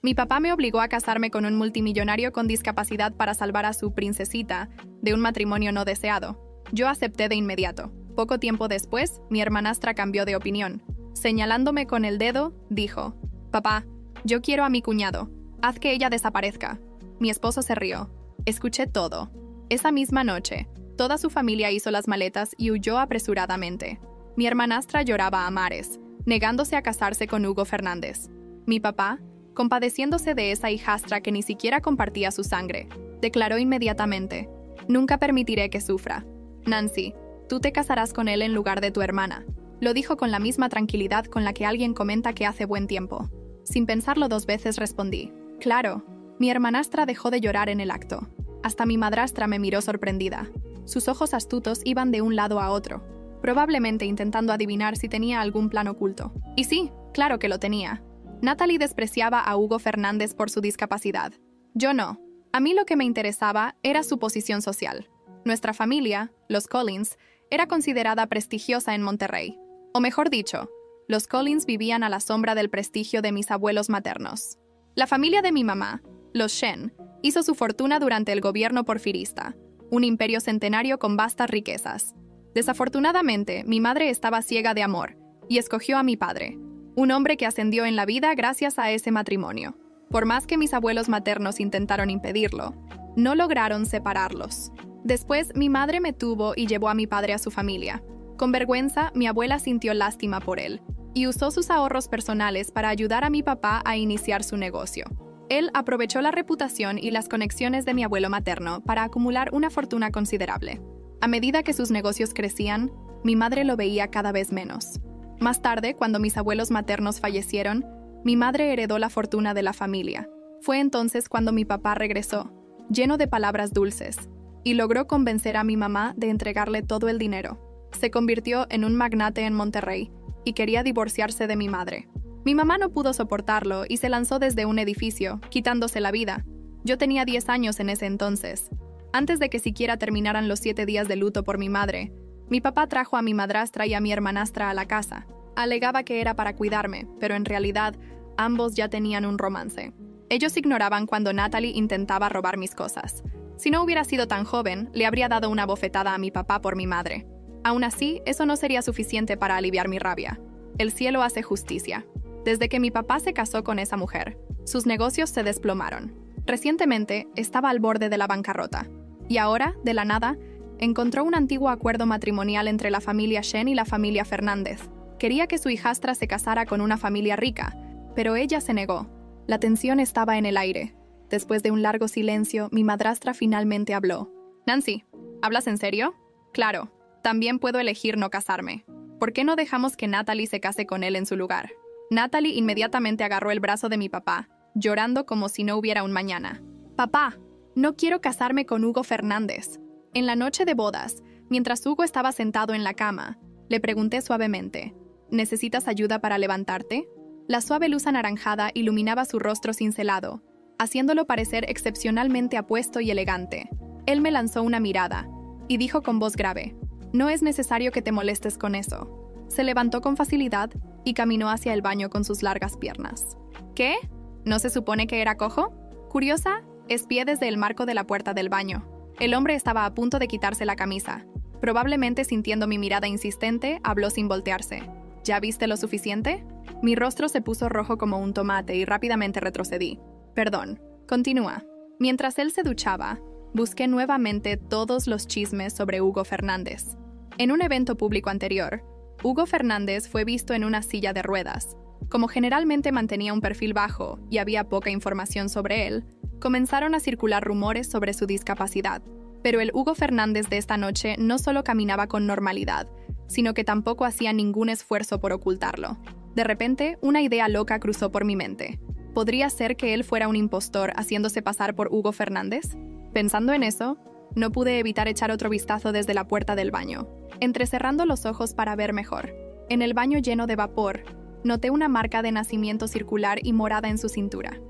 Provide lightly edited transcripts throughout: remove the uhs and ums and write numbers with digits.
Mi papá me obligó a casarme con un multimillonario con discapacidad para salvar a su princesita de un matrimonio no deseado. Yo acepté de inmediato. Poco tiempo después, mi hermanastra cambió de opinión. Señalándome con el dedo, dijo: «Papá, yo quiero a mi cuñado. Haz que ella desaparezca». Mi esposo se rió. Escuché todo. Esa misma noche, toda su familia hizo las maletas y huyó apresuradamente. Mi hermanastra lloraba a mares, negándose a casarse con Hugo Fernández. Mi papá, compadeciéndose de esa hijastra que ni siquiera compartía su sangre, declaró inmediatamente: «Nunca permitiré que sufra. Nancy, tú te casarás con él en lugar de tu hermana». Lo dijo con la misma tranquilidad con la que alguien comenta que hace buen tiempo. Sin pensarlo 2 veces respondí: «Claro». Mi hermanastra dejó de llorar en el acto. Hasta mi madrastra me miró sorprendida. Sus ojos astutos iban de un lado a otro, probablemente intentando adivinar si tenía algún plan oculto. Y sí, claro que lo tenía. Natalie despreciaba a Hugo Fernández por su discapacidad. Yo no. A mí lo que me interesaba era su posición social. Nuestra familia, los Collins, era considerada prestigiosa en Monterrey. O mejor dicho, los Collins vivían a la sombra del prestigio de mis abuelos maternos. La familia de mi mamá, los Shen, hizo su fortuna durante el gobierno porfirista, un imperio centenario con vastas riquezas. Desafortunadamente, mi madre estaba ciega de amor y escogió a mi padre, un hombre que ascendió en la vida gracias a ese matrimonio. Por más que mis abuelos maternos intentaron impedirlo, no lograron separarlos. Después, mi madre me tuvo y llevó a mi padre a su familia. Con vergüenza, mi abuela sintió lástima por él y usó sus ahorros personales para ayudar a mi papá a iniciar su negocio. Él aprovechó la reputación y las conexiones de mi abuelo materno para acumular una fortuna considerable. A medida que sus negocios crecían, mi madre lo veía cada vez menos. Más tarde, cuando mis abuelos maternos fallecieron, mi madre heredó la fortuna de la familia. Fue entonces cuando mi papá regresó, lleno de palabras dulces, y logró convencer a mi mamá de entregarle todo el dinero. Se convirtió en un magnate en Monterrey y quería divorciarse de mi madre. Mi mamá no pudo soportarlo y se lanzó desde un edificio, quitándose la vida. Yo tenía 10 años en ese entonces. Antes de que siquiera terminaran los 7 días de luto por mi madre, mi papá trajo a mi madrastra y a mi hermanastra a la casa. Alegaba que era para cuidarme, pero en realidad ambos ya tenían un romance. Ellos ignoraban cuando Natalie intentaba robar mis cosas. Si no hubiera sido tan joven, le habría dado una bofetada a mi papá por mi madre. Aún así, eso no sería suficiente para aliviar mi rabia. El cielo hace justicia. Desde que mi papá se casó con esa mujer, sus negocios se desplomaron. Recientemente estaba al borde de la bancarrota. Y ahora, de la nada, encontró un antiguo acuerdo matrimonial entre la familia Shen y la familia Fernández. Quería que su hijastra se casara con una familia rica, pero ella se negó. La tensión estaba en el aire. Después de un largo silencio, mi madrastra finalmente habló. «Nancy, ¿hablas en serio?» «Claro, también puedo elegir no casarme. ¿Por qué no dejamos que Natalie se case con él en su lugar?» Natalie inmediatamente agarró el brazo de mi papá, llorando como si no hubiera un mañana. «Papá, no quiero casarme con Hugo Fernández». En la noche de bodas, mientras Hugo estaba sentado en la cama, le pregunté suavemente: «¿Necesitas ayuda para levantarte?» La suave luz anaranjada iluminaba su rostro cincelado, haciéndolo parecer excepcionalmente apuesto y elegante. Él me lanzó una mirada y dijo con voz grave: «No es necesario que te molestes con eso». Se levantó con facilidad y caminó hacia el baño con sus largas piernas. ¿Qué? ¿No se supone que era cojo? Curiosa, espié desde el marco de la puerta del baño. El hombre estaba a punto de quitarse la camisa. Probablemente sintiendo mi mirada insistente, habló sin voltearse. ¿Ya viste lo suficiente? Mi rostro se puso rojo como un tomate y rápidamente retrocedí. Perdón. Continúa. Mientras él se duchaba, busqué nuevamente todos los chismes sobre Hugo Fernández. En un evento público anterior, Hugo Fernández fue visto en una silla de ruedas. Como generalmente mantenía un perfil bajo y había poca información sobre él, comenzaron a circular rumores sobre su discapacidad. Pero el Hugo Fernández de esta noche no solo caminaba con normalidad, sino que tampoco hacía ningún esfuerzo por ocultarlo. De repente, una idea loca cruzó por mi mente. ¿Podría ser que él fuera un impostor haciéndose pasar por Hugo Fernández? Pensando en eso, no pude evitar echar otro vistazo desde la puerta del baño, entrecerrando los ojos para ver mejor. En el baño lleno de vapor, noté una marca de nacimiento circular y morada en su cintura.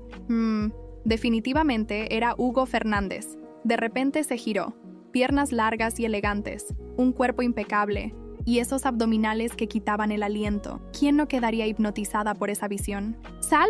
Definitivamente era Hugo Fernández. De repente se giró. Piernas largas y elegantes, un cuerpo impecable, y esos abdominales que quitaban el aliento. ¿Quién no quedaría hipnotizada por esa visión? «¡Sal!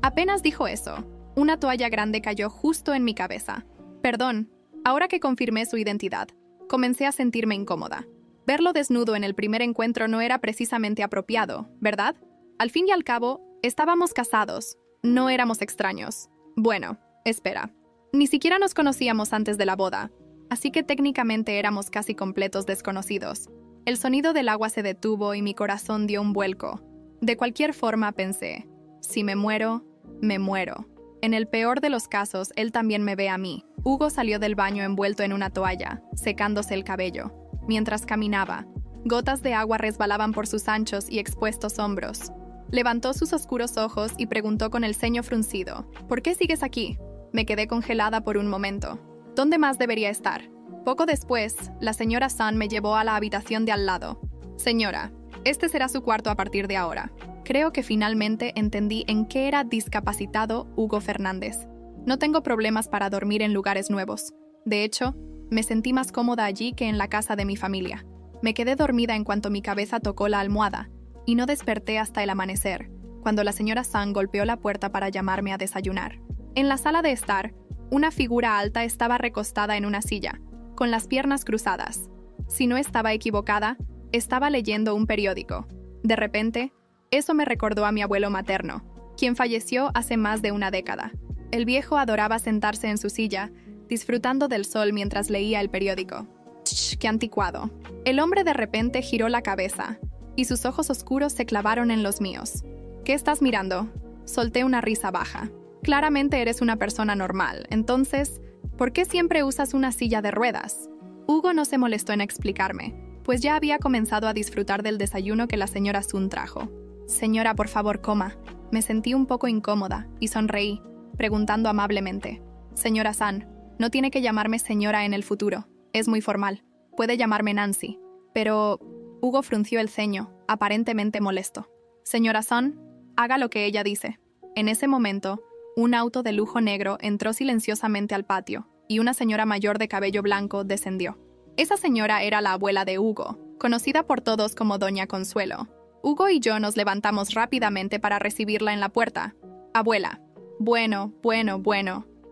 Apenas dijo eso, una toalla grande cayó justo en mi cabeza. Perdón, ahora que confirmé su identidad, comencé a sentirme incómoda. Verlo desnudo en el primer encuentro no era precisamente apropiado, ¿verdad? Al fin y al cabo, estábamos casados, no éramos extraños. Bueno, espera. Ni siquiera nos conocíamos antes de la boda, así que técnicamente éramos casi completos desconocidos. El sonido del agua se detuvo y mi corazón dio un vuelco. De cualquier forma pensé, si me muero, me muero. En el peor de los casos, él también me ve a mí. Hugo salió del baño envuelto en una toalla, secándose el cabello. Mientras caminaba, gotas de agua resbalaban por sus anchos y expuestos hombros. Levantó sus oscuros ojos y preguntó con el ceño fruncido, ¿por qué sigues aquí? Me quedé congelada por un momento. ¿Dónde más debería estar? Poco después, la señora Sun me llevó a la habitación de al lado. Señora, este será su cuarto a partir de ahora. Creo que finalmente entendí en qué era discapacitado Hugo Fernández. No tengo problemas para dormir en lugares nuevos. De hecho, me sentí más cómoda allí que en la casa de mi familia. Me quedé dormida en cuanto mi cabeza tocó la almohada, y no desperté hasta el amanecer, cuando la señora Sun golpeó la puerta para llamarme a desayunar. En la sala de estar, una figura alta estaba recostada en una silla, con las piernas cruzadas. Si no estaba equivocada, estaba leyendo un periódico. De repente, eso me recordó a mi abuelo materno, quien falleció hace más de una década. El viejo adoraba sentarse en su silla, disfrutando del sol mientras leía el periódico. ¡Shh! ¡Qué anticuado! El hombre de repente giró la cabeza, y sus ojos oscuros se clavaron en los míos. ¿Qué estás mirando? Solté una risa baja. Claramente eres una persona normal, entonces, ¿por qué siempre usas una silla de ruedas? Hugo no se molestó en explicarme, pues ya había comenzado a disfrutar del desayuno que la señora Sun trajo. Señora, por favor, coma. Me sentí un poco incómoda y sonreí, preguntando amablemente. Señora Sun, no tiene que llamarme señora en el futuro. Es muy formal. Puede llamarme Nancy. Pero Hugo frunció el ceño, aparentemente molesto. Señora Sun, haga lo que ella dice. En ese momento, un auto de lujo negro entró silenciosamente al patio, y una señora mayor de cabello blanco descendió. Esa señora era la abuela de Hugo, conocida por todos como Doña Consuelo. Hugo y yo nos levantamos rápidamente para recibirla en la puerta. Abuela. Bueno.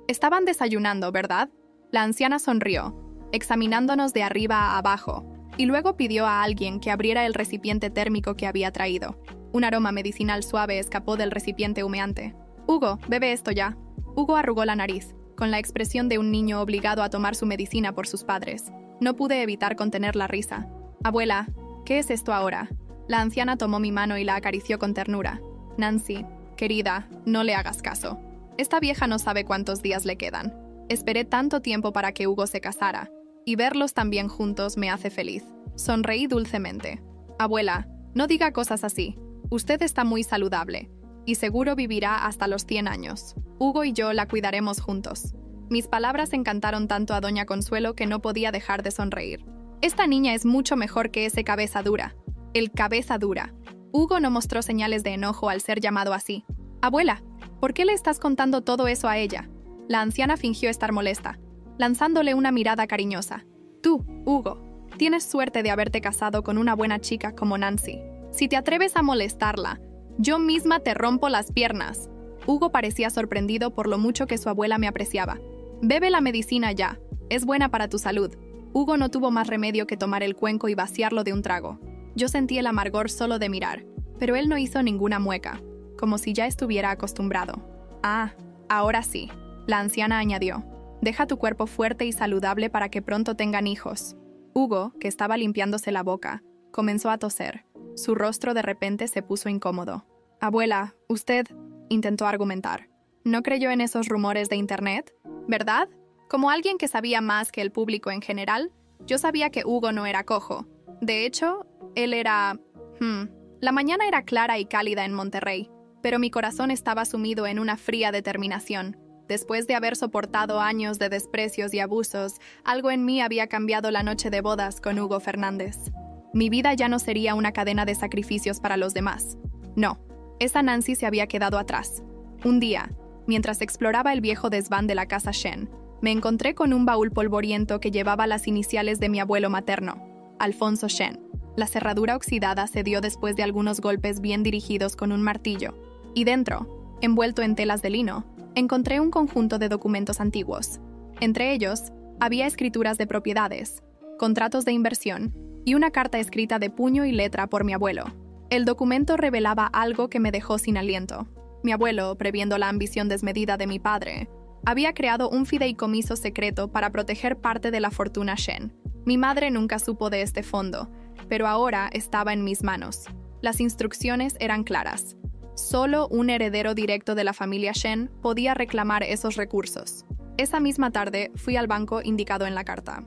Estaban desayunando, ¿verdad? La anciana sonrió, examinándonos de arriba a abajo, y luego pidió a alguien que abriera el recipiente térmico que había traído. Un aroma medicinal suave escapó del recipiente humeante. Hugo, bebe esto ya. Hugo arrugó la nariz, con la expresión de un niño obligado a tomar su medicina por sus padres. No pude evitar contener la risa. Abuela, ¿qué es esto ahora? La anciana tomó mi mano y la acarició con ternura. Nancy, querida, no le hagas caso. Esta vieja no sabe cuántos días le quedan. Esperé tanto tiempo para que Hugo se casara, y verlos también juntos me hace feliz. Sonreí dulcemente. Abuela, no diga cosas así. Usted está muy saludable, y seguro vivirá hasta los 100 años. Hugo y yo la cuidaremos juntos. Mis palabras encantaron tanto a Doña Consuelo que no podía dejar de sonreír. Esta niña es mucho mejor que ese cabeza dura. El cabeza dura. Hugo no mostró señales de enojo al ser llamado así. Abuela, ¿por qué le estás contando todo eso a ella? La anciana fingió estar molesta, lanzándole una mirada cariñosa. Tú, Hugo, tienes suerte de haberte casado con una buena chica como Nancy. Si te atreves a molestarla, yo misma te rompo las piernas. Hugo parecía sorprendido por lo mucho que su abuela me apreciaba. Bebe la medicina ya, es buena para tu salud. Hugo no tuvo más remedio que tomar el cuenco y vaciarlo de un trago. Yo sentí el amargor solo de mirar, pero él no hizo ninguna mueca, como si ya estuviera acostumbrado. Ah, ahora sí, la anciana añadió. Deja tu cuerpo fuerte y saludable para que pronto tengan hijos. Hugo, que estaba limpiándose la boca, comenzó a toser. Su rostro de repente se puso incómodo. Abuela, usted, intentó argumentar. ¿No creyó en esos rumores de internet? ¿Verdad? Como alguien que sabía más que el público en general, yo sabía que Hugo no era cojo. De hecho, él era... La mañana era clara y cálida en Monterrey, pero mi corazón estaba sumido en una fría determinación. Después de haber soportado años de desprecios y abusos, algo en mí había cambiado la noche de bodas con Hugo Fernández. Mi vida ya no sería una cadena de sacrificios para los demás. No, esa Nancy se había quedado atrás. Un día, mientras exploraba el viejo desván de la casa Shen, me encontré con un baúl polvoriento que llevaba las iniciales de mi abuelo materno, Alfonso Shen. La cerradura oxidada cedió después de algunos golpes bien dirigidos con un martillo, y dentro, Envuelto en telas de lino, encontré un conjunto de documentos antiguos. Entre ellos, había escrituras de propiedades, contratos de inversión y una carta escrita de puño y letra por mi abuelo. El documento revelaba algo que me dejó sin aliento. Mi abuelo, previendo la ambición desmedida de mi padre, había creado un fideicomiso secreto para proteger parte de la fortuna Shen. Mi madre nunca supo de este fondo, pero ahora estaba en mis manos. Las instrucciones eran claras. Solo un heredero directo de la familia Shen podía reclamar esos recursos. Esa misma tarde fui al banco indicado en la carta.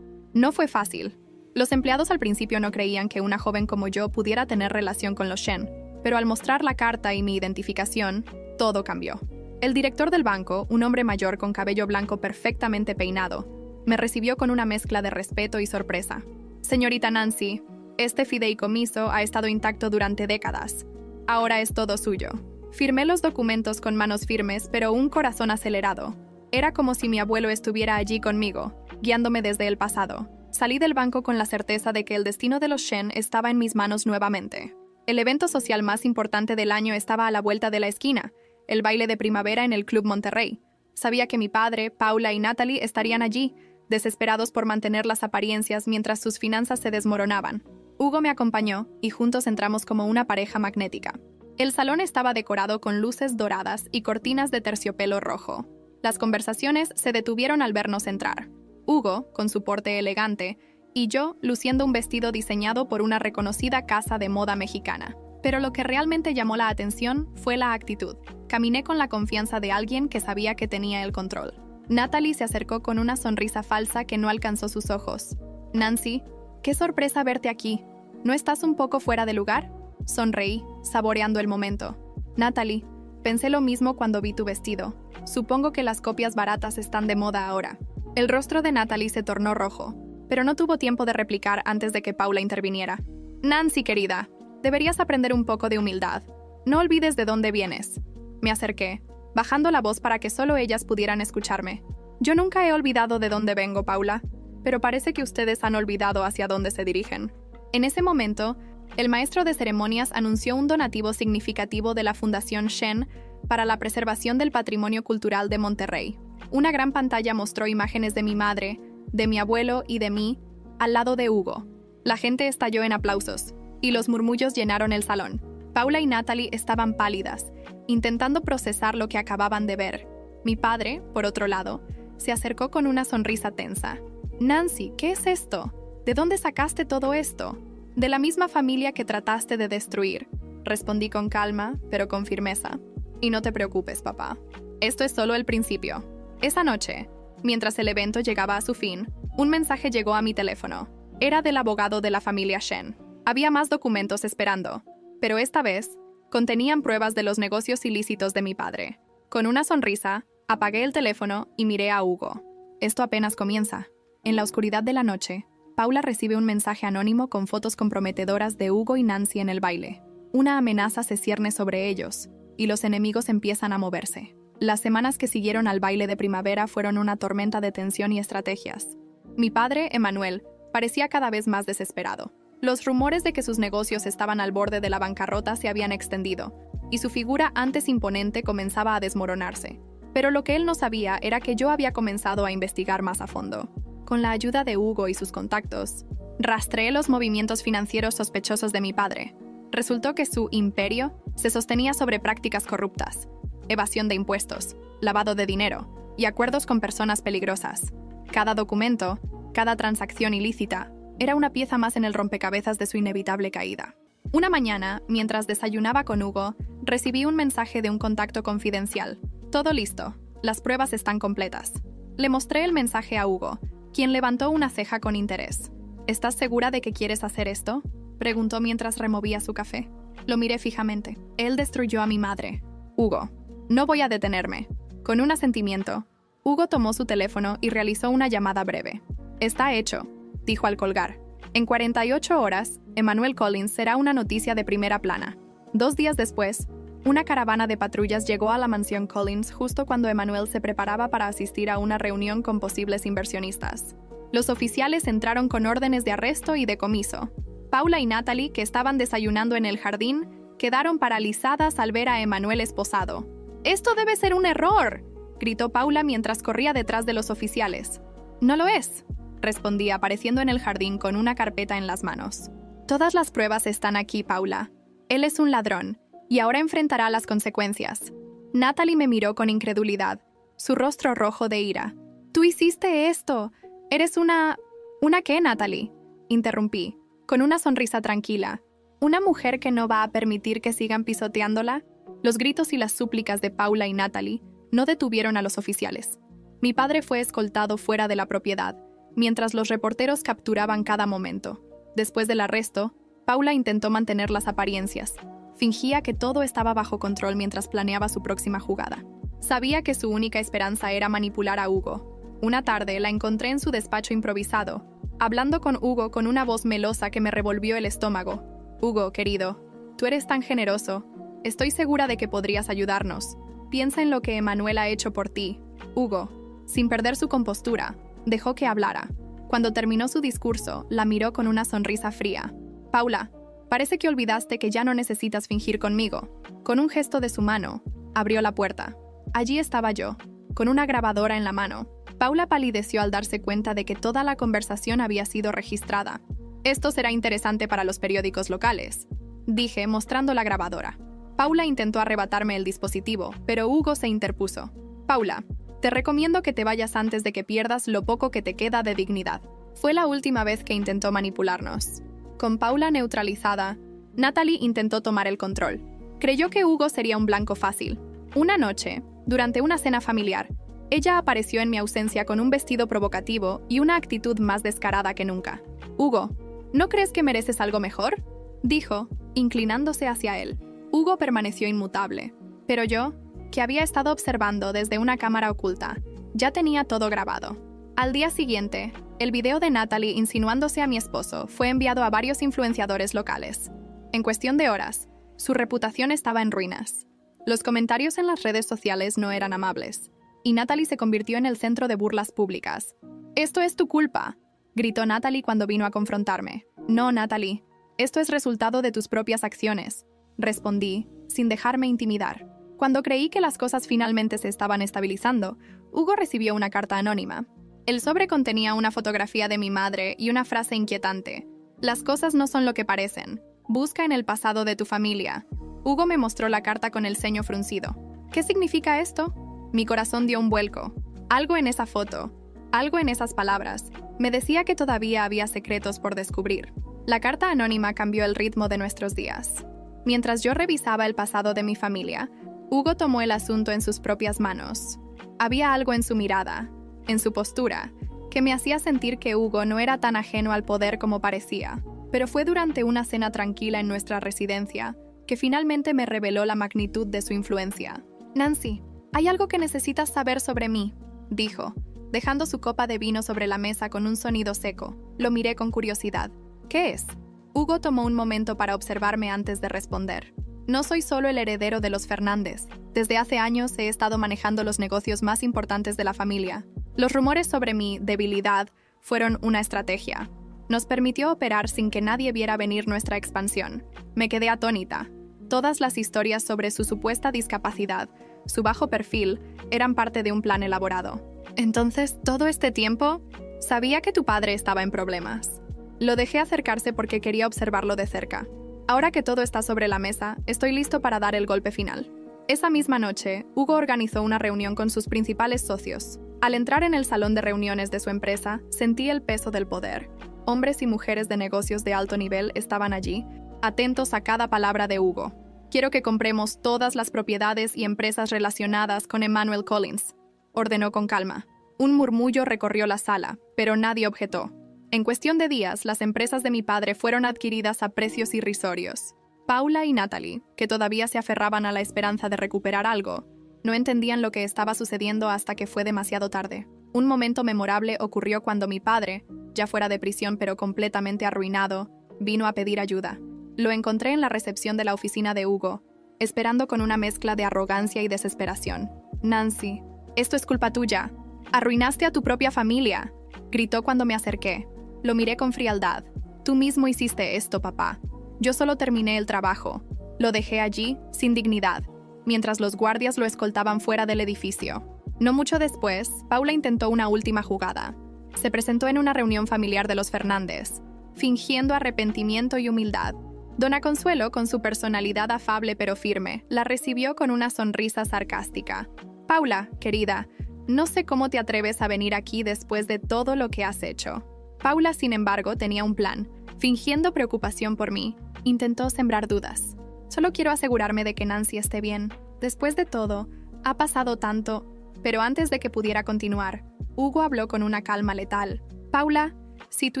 No fue fácil. Los empleados al principio no creían que una joven como yo pudiera tener relación con los Shen, pero al mostrar la carta y mi identificación, todo cambió. El director del banco, un hombre mayor con cabello blanco perfectamente peinado, me recibió con una mezcla de respeto y sorpresa. Señorita Nancy, este fideicomiso ha estado intacto durante décadas. Ahora es todo suyo. Firmé los documentos con manos firmes, pero un corazón acelerado. Era como si mi abuelo estuviera allí conmigo, guiándome desde el pasado. Salí del banco con la certeza de que el destino de los Shen estaba en mis manos nuevamente. El evento social más importante del año estaba a la vuelta de la esquina, el baile de primavera en el Club Monterrey. Sabía que mi padre, Paula y Natalie estarían allí, desesperados por mantener las apariencias mientras sus finanzas se desmoronaban. Hugo me acompañó y juntos entramos como una pareja magnética. El salón estaba decorado con luces doradas y cortinas de terciopelo rojo. Las conversaciones se detuvieron al vernos entrar. Hugo, con su porte elegante, y yo, luciendo un vestido diseñado por una reconocida casa de moda mexicana. Pero lo que realmente llamó la atención fue la actitud. Caminé con la confianza de alguien que sabía que tenía el control. Natalie se acercó con una sonrisa falsa que no alcanzó sus ojos. Nancy, qué sorpresa verte aquí. ¿No estás un poco fuera de lugar? Sonreí, saboreando el momento. Natalie, pensé lo mismo cuando vi tu vestido. Supongo que las copias baratas están de moda ahora. El rostro de Natalie se tornó rojo, pero no tuvo tiempo de replicar antes de que Paula interviniera. Nancy, querida, deberías aprender un poco de humildad. No olvides de dónde vienes. Me acerqué, bajando la voz para que solo ellas pudieran escucharme. Yo nunca he olvidado de dónde vengo, Paula, pero parece que ustedes han olvidado hacia dónde se dirigen. En ese momento, el maestro de ceremonias anunció un donativo significativo de la Fundación Shen para la preservación del patrimonio cultural de Monterrey. Una gran pantalla mostró imágenes de mi madre, de mi abuelo y de mí, al lado de Hugo. La gente estalló en aplausos, y los murmullos llenaron el salón. Paula y Natalie estaban pálidas, intentando procesar lo que acababan de ver. Mi padre, por otro lado, se acercó con una sonrisa tensa. Nancy, ¿qué es esto? ¿De dónde sacaste todo esto? De la misma familia que trataste de destruir. Respondí con calma, pero con firmeza. Y no te preocupes, papá. Esto es solo el principio. Esa noche, mientras el evento llegaba a su fin, un mensaje llegó a mi teléfono. Era del abogado de la familia Shen. Había más documentos esperando, pero esta vez contenían pruebas de los negocios ilícitos de mi padre. Con una sonrisa, apagué el teléfono y miré a Hugo. Esto apenas comienza. En la oscuridad de la noche, Paula recibe un mensaje anónimo con fotos comprometedoras de Hugo y Nancy en el baile. Una amenaza se cierne sobre ellos, y los enemigos empiezan a moverse. Las semanas que siguieron al baile de primavera fueron una tormenta de tensión y estrategias. Mi padre, Emmanuel, parecía cada vez más desesperado. Los rumores de que sus negocios estaban al borde de la bancarrota se habían extendido, y su figura antes imponente comenzaba a desmoronarse. Pero lo que él no sabía era que yo había comenzado a investigar más a fondo. Con la ayuda de Hugo y sus contactos, rastreé los movimientos financieros sospechosos de mi padre. Resultó que su imperio se sostenía sobre prácticas corruptas, evasión de impuestos, lavado de dinero y acuerdos con personas peligrosas. Cada documento, cada transacción ilícita, era una pieza más en el rompecabezas de su inevitable caída. Una mañana, mientras desayunaba con Hugo, recibí un mensaje de un contacto confidencial. Todo listo. Las pruebas están completas. Le mostré el mensaje a Hugo, quien levantó una ceja con interés. ¿Estás segura de que quieres hacer esto?, preguntó mientras removía su café. Lo miré fijamente. Él destruyó a mi madre. Hugo, no voy a detenerme. Con un asentimiento, Hugo tomó su teléfono y realizó una llamada breve. Está hecho, dijo al colgar. En 48 horas, Emmanuel Collins será una noticia de primera plana. 2 días después, una caravana de patrullas llegó a la mansión Collins justo cuando Emmanuel se preparaba para asistir a una reunión con posibles inversionistas. Los oficiales entraron con órdenes de arresto y decomiso. Paula y Natalie, que estaban desayunando en el jardín, quedaron paralizadas al ver a Emmanuel esposado. «Esto debe ser un error», gritó Paula mientras corría detrás de los oficiales. «No lo es», respondí apareciendo en el jardín con una carpeta en las manos. «Todas las pruebas están aquí, Paula. Él es un ladrón, y ahora enfrentará las consecuencias». Natalie me miró con incredulidad, su rostro rojo de ira. «¡Tú hiciste esto! Eres una... ¿Una qué, Natalie?», interrumpí, con una sonrisa tranquila. ¿Una mujer que no va a permitir que sigan pisoteándola? Los gritos y las súplicas de Paula y Natalie no detuvieron a los oficiales. Mi padre fue escoltado fuera de la propiedad, mientras los reporteros capturaban cada momento. Después del arresto, Paula intentó mantener las apariencias. Fingía que todo estaba bajo control mientras planeaba su próxima jugada. Sabía que su única esperanza era manipular a Hugo. Una tarde la encontré en su despacho improvisado, hablando con Hugo con una voz melosa que me revolvió el estómago. «Hugo, querido, tú eres tan generoso. Estoy segura de que podrías ayudarnos. Piensa en lo que Emanuel ha hecho por ti». Hugo, sin perder su compostura, dejó que hablara. Cuando terminó su discurso, la miró con una sonrisa fría. «Paula, parece que olvidaste que ya no necesitas fingir conmigo». Con un gesto de su mano, abrió la puerta. Allí estaba yo, con una grabadora en la mano. Paula palideció al darse cuenta de que toda la conversación había sido registrada. «Esto será interesante para los periódicos locales», dije, mostrando la grabadora. Paula intentó arrebatarme el dispositivo, pero Hugo se interpuso. «Paula, te recomiendo que te vayas antes de que pierdas lo poco que te queda de dignidad». Fue la última vez que intentó manipularnos. Con Paula neutralizada, Natalie intentó tomar el control. Creyó que Hugo sería un blanco fácil. Una noche, durante una cena familiar, ella apareció en mi ausencia con un vestido provocativo y una actitud más descarada que nunca. «Hugo, ¿no crees que mereces algo mejor?», dijo, inclinándose hacia él. Hugo permaneció inmutable, pero yo, que había estado observando desde una cámara oculta, ya tenía todo grabado. Al día siguiente, el video de Natalie insinuándose a mi esposo fue enviado a varios influenciadores locales. En cuestión de horas, su reputación estaba en ruinas. Los comentarios en las redes sociales no eran amables, y Natalie se convirtió en el centro de burlas públicas. «Esto es tu culpa», gritó Natalie cuando vino a confrontarme. «No, Natalie, esto es resultado de tus propias acciones», respondí, sin dejarme intimidar. Cuando creí que las cosas finalmente se estaban estabilizando, Hugo recibió una carta anónima. El sobre contenía una fotografía de mi madre y una frase inquietante. «Las cosas no son lo que parecen. Busca en el pasado de tu familia». Hugo me mostró la carta con el ceño fruncido. «¿Qué significa esto?». Mi corazón dio un vuelco. Algo en esa foto, algo en esas palabras, me decía que todavía había secretos por descubrir. La carta anónima cambió el ritmo de nuestros días. Mientras yo revisaba el pasado de mi familia, Hugo tomó el asunto en sus propias manos. Había algo en su mirada, en su postura, que me hacía sentir que Hugo no era tan ajeno al poder como parecía. Pero fue durante una cena tranquila en nuestra residencia que finalmente me reveló la magnitud de su influencia. «Nancy, hay algo que necesitas saber sobre mí», dijo, dejando su copa de vino sobre la mesa con un sonido seco. Lo miré con curiosidad. «¿Qué es?». Hugo tomó un momento para observarme antes de responder. «No soy solo el heredero de los Fernández. Desde hace años he estado manejando los negocios más importantes de la familia. Los rumores sobre mi debilidad fueron una estrategia. Nos permitió operar sin que nadie viera venir nuestra expansión. Me quedé atónita. Todas las historias sobre su supuesta discapacidad, su bajo perfil, eran parte de un plan elaborado. Entonces, ¿todo este tiempo? Sabía que tu padre estaba en problemas». Lo dejé acercarse porque quería observarlo de cerca. Ahora que todo está sobre la mesa, estoy listo para dar el golpe final. Esa misma noche, Hugo organizó una reunión con sus principales socios. Al entrar en el salón de reuniones de su empresa, sentí el peso del poder. Hombres y mujeres de negocios de alto nivel estaban allí, atentos a cada palabra de Hugo. «Quiero que compremos todas las propiedades y empresas relacionadas con Emanuel Collins», ordenó con calma. Un murmullo recorrió la sala, pero nadie objetó. En cuestión de días, las empresas de mi padre fueron adquiridas a precios irrisorios. Paula y Natalie, que todavía se aferraban a la esperanza de recuperar algo, no entendían lo que estaba sucediendo hasta que fue demasiado tarde. Un momento memorable ocurrió cuando mi padre, ya fuera de prisión pero completamente arruinado, vino a pedir ayuda. Lo encontré en la recepción de la oficina de Hugo, esperando con una mezcla de arrogancia y desesperación. «Nancy, esto es culpa tuya. Arruinaste a tu propia familia», gritó cuando me acerqué. Lo miré con frialdad. «Tú mismo hiciste esto, papá. Yo solo terminé el trabajo. Lo dejé allí, sin dignidad. mientras los guardias lo escoltaban fuera del edificio. No mucho después, Paula intentó una última jugada. Se presentó en una reunión familiar de los Fernández, fingiendo arrepentimiento y humildad. Dona Consuelo, con su personalidad afable pero firme, la recibió con una sonrisa sarcástica. «Paula, querida, no sé cómo te atreves a venir aquí después de todo lo que has hecho». Paula, sin embargo, tenía un plan. Fingiendo preocupación por mí, intentó sembrar dudas. «Solo quiero asegurarme de que Nancy esté bien. Después de todo, ha pasado tanto». Pero antes de que pudiera continuar, Hugo habló con una calma letal. «Paula, si tu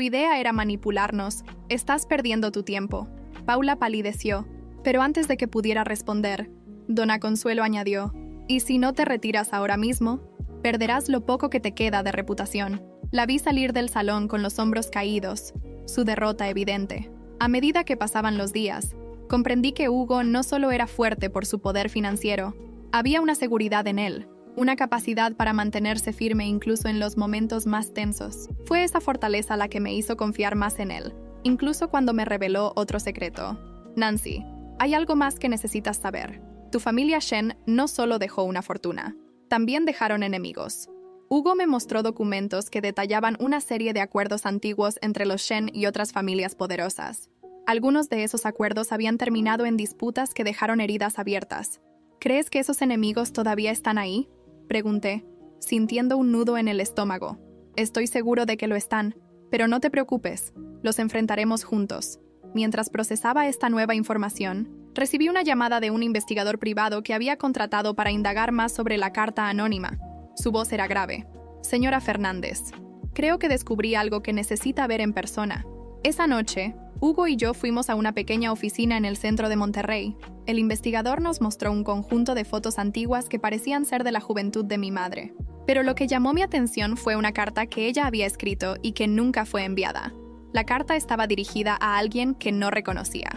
idea era manipularnos, estás perdiendo tu tiempo». Paula palideció, pero antes de que pudiera responder, Dona Consuelo añadió: «Y si no te retiras ahora mismo, perderás lo poco que te queda de reputación». La vi salir del salón con los hombros caídos, su derrota evidente. A medida que pasaban los días, comprendí que Hugo no solo era fuerte por su poder financiero, había una seguridad en él, una capacidad para mantenerse firme incluso en los momentos más tensos. Fue esa fortaleza la que me hizo confiar más en él, incluso cuando me reveló otro secreto. «Nancy, hay algo más que necesitas saber. Tu familia Shen no solo dejó una fortuna, también dejaron enemigos». Hugo me mostró documentos que detallaban una serie de acuerdos antiguos entre los Shen y otras familias poderosas. Algunos de esos acuerdos habían terminado en disputas que dejaron heridas abiertas. «¿Crees que esos enemigos todavía están ahí?», pregunté, sintiendo un nudo en el estómago. «Estoy seguro de que lo están, pero no te preocupes, los enfrentaremos juntos». Mientras procesaba esta nueva información, recibí una llamada de un investigador privado que había contratado para indagar más sobre la carta anónima. Su voz era grave. «Señora Fernández, creo que descubrí algo que necesita ver en persona». Esa noche, Hugo y yo fuimos a una pequeña oficina en el centro de Monterrey. El investigador nos mostró un conjunto de fotos antiguas que parecían ser de la juventud de mi madre. Pero lo que llamó mi atención fue una carta que ella había escrito y que nunca fue enviada. La carta estaba dirigida a alguien que no reconocía.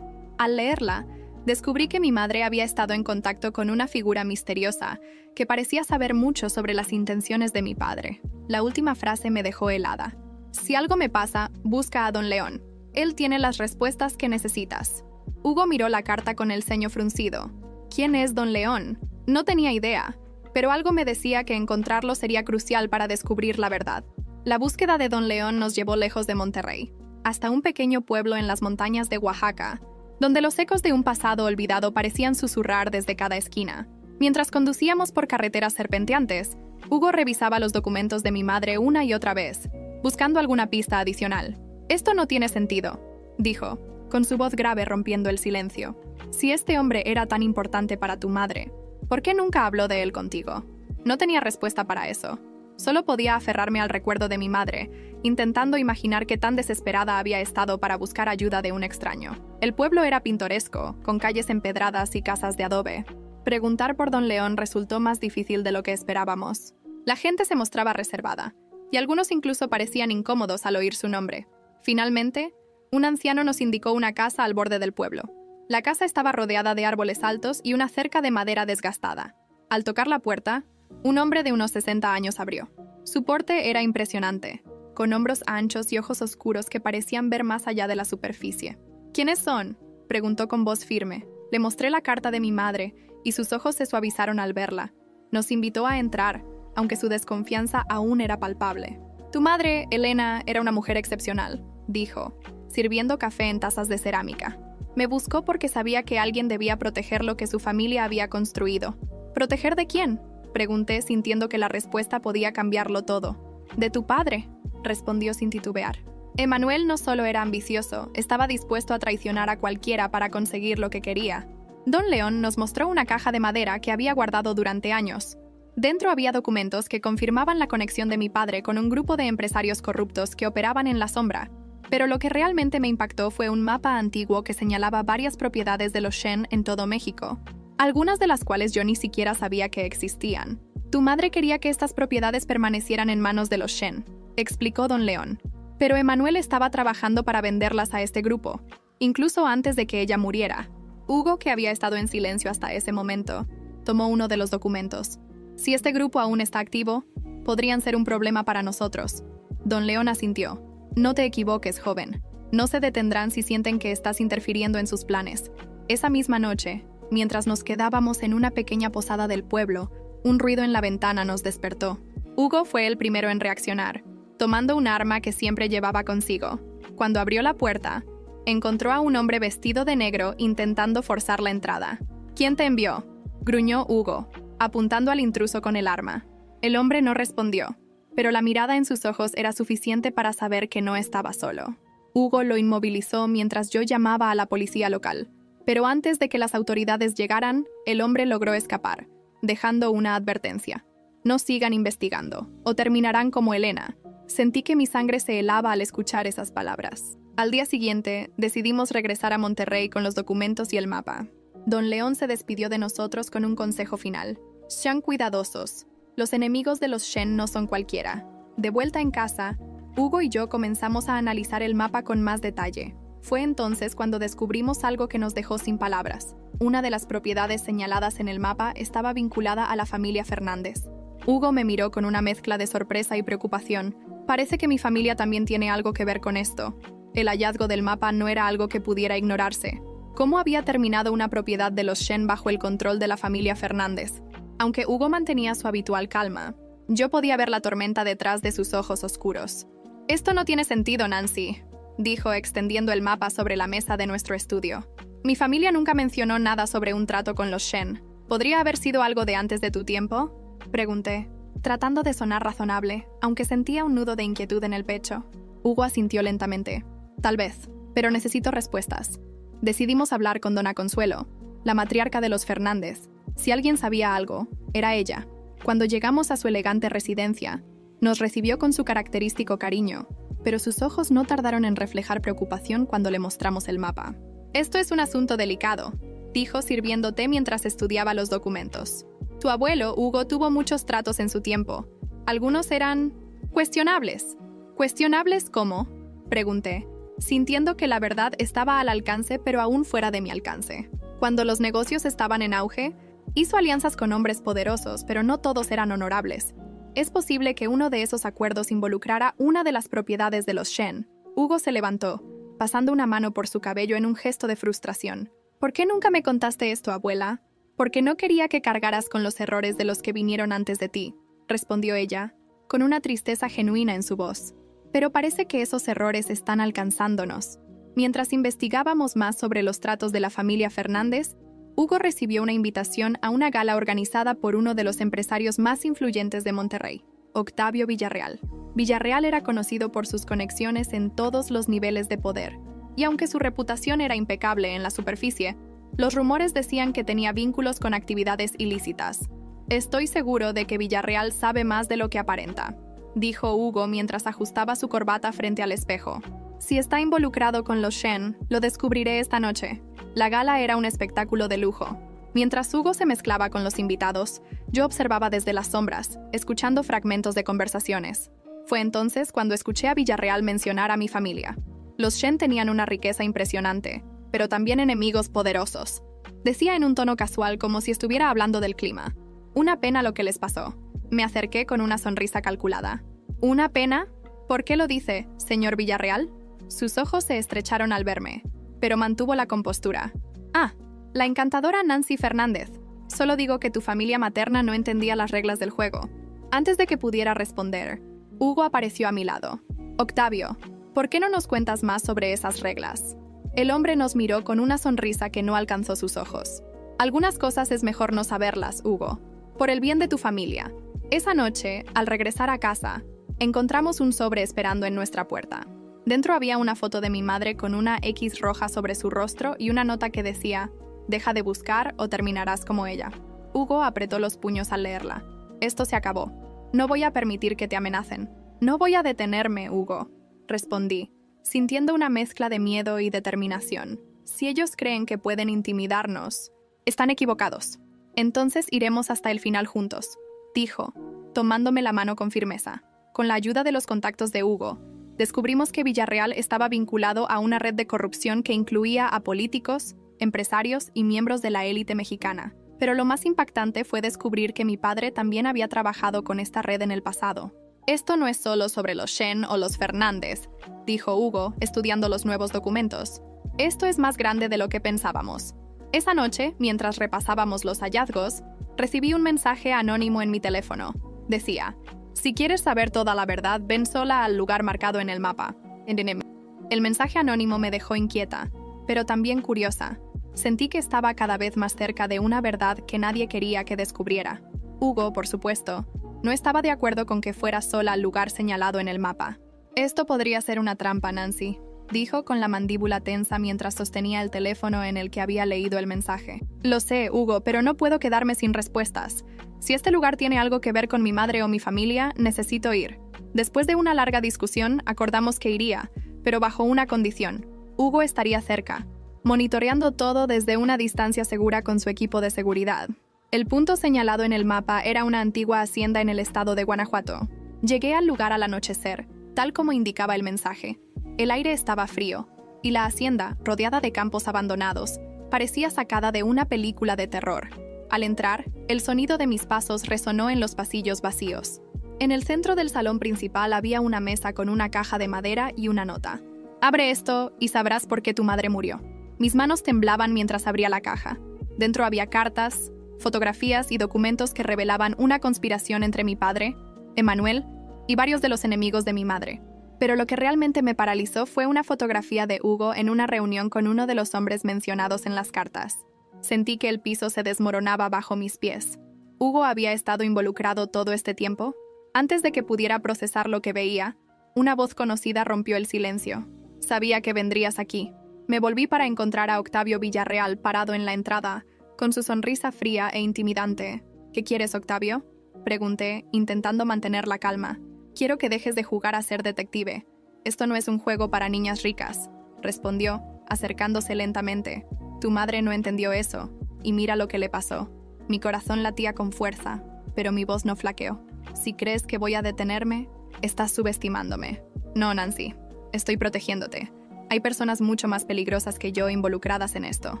Al leerla, descubrí que mi madre había estado en contacto con una figura misteriosa que parecía saber mucho sobre las intenciones de mi padre. La última frase me dejó helada. «Si algo me pasa, busca a Don León. Él tiene las respuestas que necesitas». Hugo miró la carta con el ceño fruncido. «¿Quién es Don León?». No tenía idea, pero algo me decía que encontrarlo sería crucial para descubrir la verdad. La búsqueda de Don León nos llevó lejos de Monterrey, hasta un pequeño pueblo en las montañas de Oaxaca, donde los ecos de un pasado olvidado parecían susurrar desde cada esquina. Mientras conducíamos por carreteras serpenteantes, Hugo revisaba los documentos de mi madre una y otra vez, buscando alguna pista adicional. «Esto no tiene sentido», dijo, con su voz grave rompiendo el silencio. «Si este hombre era tan importante para tu madre, ¿por qué nunca habló de él contigo?». No tenía respuesta para eso. Solo podía aferrarme al recuerdo de mi madre, intentando imaginar qué tan desesperada había estado para buscar ayuda de un extraño. El pueblo era pintoresco, con calles empedradas y casas de adobe. Preguntar por Don León resultó más difícil de lo que esperábamos. La gente se mostraba reservada, y algunos incluso parecían incómodos al oír su nombre. Finalmente, un anciano nos indicó una casa al borde del pueblo. La casa estaba rodeada de árboles altos y una cerca de madera desgastada. Al tocar la puerta, un hombre de unos 60 años abrió. Su porte era impresionante, con hombros anchos y ojos oscuros que parecían ver más allá de la superficie. «¿Quiénes son?», preguntó con voz firme. Le mostré la carta de mi madre, y sus ojos se suavizaron al verla. Nos invitó a entrar, aunque su desconfianza aún era palpable. «Tu madre, Elena, era una mujer excepcional», dijo, sirviendo café en tazas de cerámica. Me buscó porque sabía que alguien debía proteger lo que su familia había construido. «¿Proteger de quién?», pregunté, sintiendo que la respuesta podía cambiarlo todo. «De tu padre», respondió sin titubear. Emanuel no solo era ambicioso, estaba dispuesto a traicionar a cualquiera para conseguir lo que quería. Don León nos mostró una caja de madera que había guardado durante años. Dentro había documentos que confirmaban la conexión de mi padre con un grupo de empresarios corruptos que operaban en la sombra. Pero lo que realmente me impactó fue un mapa antiguo que señalaba varias propiedades de los Shen en todo México, algunas de las cuales yo ni siquiera sabía que existían. «Tu madre quería que estas propiedades permanecieran en manos de los Shen», explicó Don León. «Pero Emanuel estaba trabajando para venderlas a este grupo, incluso antes de que ella muriera». Hugo, que había estado en silencio hasta ese momento, tomó uno de los documentos. «Si este grupo aún está activo, podrían ser un problema para nosotros». Don León asintió. «No te equivoques, joven. No se detendrán si sienten que estás interfiriendo en sus planes». Esa misma noche, Mientras nos quedábamos en una pequeña posada del pueblo, un ruido en la ventana nos despertó. Hugo fue el primero en reaccionar, tomando un arma que siempre llevaba consigo. Cuando abrió la puerta, encontró a un hombre vestido de negro intentando forzar la entrada. ¿Quién te envió?, gruñó Hugo, apuntando al intruso con el arma. El hombre no respondió, pero la mirada en sus ojos era suficiente para saber que no estaba solo. Hugo lo inmovilizó mientras yo llamaba a la policía local, pero antes de que las autoridades llegaran, el hombre logró escapar, dejando una advertencia. No sigan investigando, o terminarán como Elena. Sentí que mi sangre se helaba al escuchar esas palabras. Al día siguiente, decidimos regresar a Monterrey con los documentos y el mapa. Don León se despidió de nosotros con un consejo final. Sean cuidadosos. Los enemigos de los Shen no son cualquiera. De vuelta en casa, Hugo y yo comenzamos a analizar el mapa con más detalle. Fue entonces cuando descubrimos algo que nos dejó sin palabras. Una de las propiedades señaladas en el mapa estaba vinculada a la familia Fernández. Hugo me miró con una mezcla de sorpresa y preocupación. Parece que mi familia también tiene algo que ver con esto. El hallazgo del mapa no era algo que pudiera ignorarse. ¿Cómo había terminado una propiedad de los Shen bajo el control de la familia Fernández? Aunque Hugo mantenía su habitual calma, yo podía ver la tormenta detrás de sus ojos oscuros. «Esto no tiene sentido, Nancy», dijo extendiendo el mapa sobre la mesa de nuestro estudio. «Mi familia nunca mencionó nada sobre un trato con los Shen. ¿Podría haber sido algo de antes de tu tiempo?», pregunté, tratando de sonar razonable, aunque sentía un nudo de inquietud en el pecho. Hugo asintió lentamente. «Tal vez, pero necesito respuestas». Decidimos hablar con Dona Consuelo, la matriarca de los Fernández. Si alguien sabía algo, era ella. Cuando llegamos a su elegante residencia, nos recibió con su característico cariño, pero sus ojos no tardaron en reflejar preocupación cuando le mostramos el mapa. «Esto es un asunto delicado», dijo sirviendo té mientras estudiaba los documentos. «Tu abuelo, Hugo, tuvo muchos tratos en su tiempo. Algunos eran cuestionables». «¿Cuestionables cómo?», pregunté, sintiendo que la verdad estaba al alcance pero aún fuera de mi alcance. Cuando los negocios estaban en auge, hizo alianzas con hombres poderosos, pero no todos eran honorables. Es posible que uno de esos acuerdos involucrara una de las propiedades de los Shen. Hugo se levantó, pasando una mano por su cabello en un gesto de frustración. «¿Por qué nunca me contaste esto, abuela?». «Porque no quería que cargaras con los errores de los que vinieron antes de ti», respondió ella, con una tristeza genuina en su voz. «Pero parece que esos errores están alcanzándonos». Mientras investigábamos más sobre los tratos de la familia Fernández, Hugo recibió una invitación a una gala organizada por uno de los empresarios más influyentes de Monterrey, Octavio Villarreal. Villarreal era conocido por sus conexiones en todos los niveles de poder, y aunque su reputación era impecable en la superficie, los rumores decían que tenía vínculos con actividades ilícitas. «Estoy seguro de que Villarreal sabe más de lo que aparenta», dijo Hugo mientras ajustaba su corbata frente al espejo. «Si está involucrado con los Shen, lo descubriré esta noche». La gala era un espectáculo de lujo. Mientras Hugo se mezclaba con los invitados, yo observaba desde las sombras, escuchando fragmentos de conversaciones. Fue entonces cuando escuché a Villarreal mencionar a mi familia. Los Shen tenían una riqueza impresionante, pero también enemigos poderosos. Decía en un tono casual como si estuviera hablando del clima. «Una pena lo que les pasó». Me acerqué con una sonrisa calculada. «¿Una pena? ¿Por qué lo dice, señor Villarreal?». Sus ojos se estrecharon al verme, pero mantuvo la compostura. «Ah, la encantadora Nancy Fernández. Solo digo que tu familia materna no entendía las reglas del juego». Antes de que pudiera responder, Hugo apareció a mi lado. «Octavio, ¿por qué no nos cuentas más sobre esas reglas?». El hombre nos miró con una sonrisa que no alcanzó sus ojos. «Algunas cosas es mejor no saberlas, Hugo. Por el bien de tu familia». Esa noche, al regresar a casa, encontramos un sobre esperando en nuestra puerta. Dentro había una foto de mi madre con una X roja sobre su rostro y una nota que decía: «Deja de buscar o terminarás como ella». Hugo apretó los puños al leerla. «Esto se acabó. No voy a permitir que te amenacen». «No voy a detenerme, Hugo», respondí, sintiendo una mezcla de miedo y determinación. «Si ellos creen que pueden intimidarnos, están equivocados. Entonces iremos hasta el final juntos», dijo, tomándome la mano con firmeza. Con la ayuda de los contactos de Hugo, descubrimos que Villarreal estaba vinculado a una red de corrupción que incluía a políticos, empresarios y miembros de la élite mexicana. Pero lo más impactante fue descubrir que mi padre también había trabajado con esta red en el pasado. «Esto no es solo sobre los Shen o los Fernández», dijo Hugo, estudiando los nuevos documentos. «Esto es más grande de lo que pensábamos. Esa noche, mientras repasábamos los hallazgos, recibí un mensaje anónimo en mi teléfono. Decía: si quieres saber toda la verdad, ven sola al lugar marcado en el mapa. El mensaje anónimo me dejó inquieta, pero también curiosa. Sentí que estaba cada vez más cerca de una verdad que nadie quería que descubriera. Hugo, por supuesto, no estaba de acuerdo con que fuera sola al lugar señalado en el mapa. Esto podría ser una trampa, Nancy, dijo con la mandíbula tensa mientras sostenía el teléfono en el que había leído el mensaje. Lo sé, Hugo, pero no puedo quedarme sin respuestas. Si este lugar tiene algo que ver con mi madre o mi familia, necesito ir. Después de una larga discusión, acordamos que iría, pero bajo una condición. Hugo estaría cerca, monitoreando todo desde una distancia segura con su equipo de seguridad. El punto señalado en el mapa era una antigua hacienda en el estado de Guanajuato. Llegué al lugar al anochecer, tal como indicaba el mensaje. El aire estaba frío, y la hacienda, rodeada de campos abandonados, parecía sacada de una película de terror. Al entrar, el sonido de mis pasos resonó en los pasillos vacíos. En el centro del salón principal había una mesa con una caja de madera y una nota. Abre esto y sabrás por qué tu madre murió. Mis manos temblaban mientras abría la caja. Dentro había cartas, fotografías y documentos que revelaban una conspiración entre mi padre, Emanuel, y varios de los enemigos de mi madre. Pero lo que realmente me paralizó fue una fotografía de Hugo en una reunión con uno de los hombres mencionados en las cartas. Sentí que el piso se desmoronaba bajo mis pies. ¿Hugo había estado involucrado todo este tiempo? Antes de que pudiera procesar lo que veía, una voz conocida rompió el silencio. Sabía que vendrías aquí. Me volví para encontrar a Octavio Villarreal parado en la entrada, con su sonrisa fría e intimidante. ¿Qué quieres, Octavio?, pregunté, intentando mantener la calma. Quiero que dejes de jugar a ser detective. Esto no es un juego para niñas ricas, respondió, acercándose lentamente. Tu madre no entendió eso, y mira lo que le pasó. Mi corazón latía con fuerza, pero mi voz no flaqueó. Si crees que voy a detenerme, estás subestimándome. No, Nancy, estoy protegiéndote. Hay personas mucho más peligrosas que yo involucradas en esto.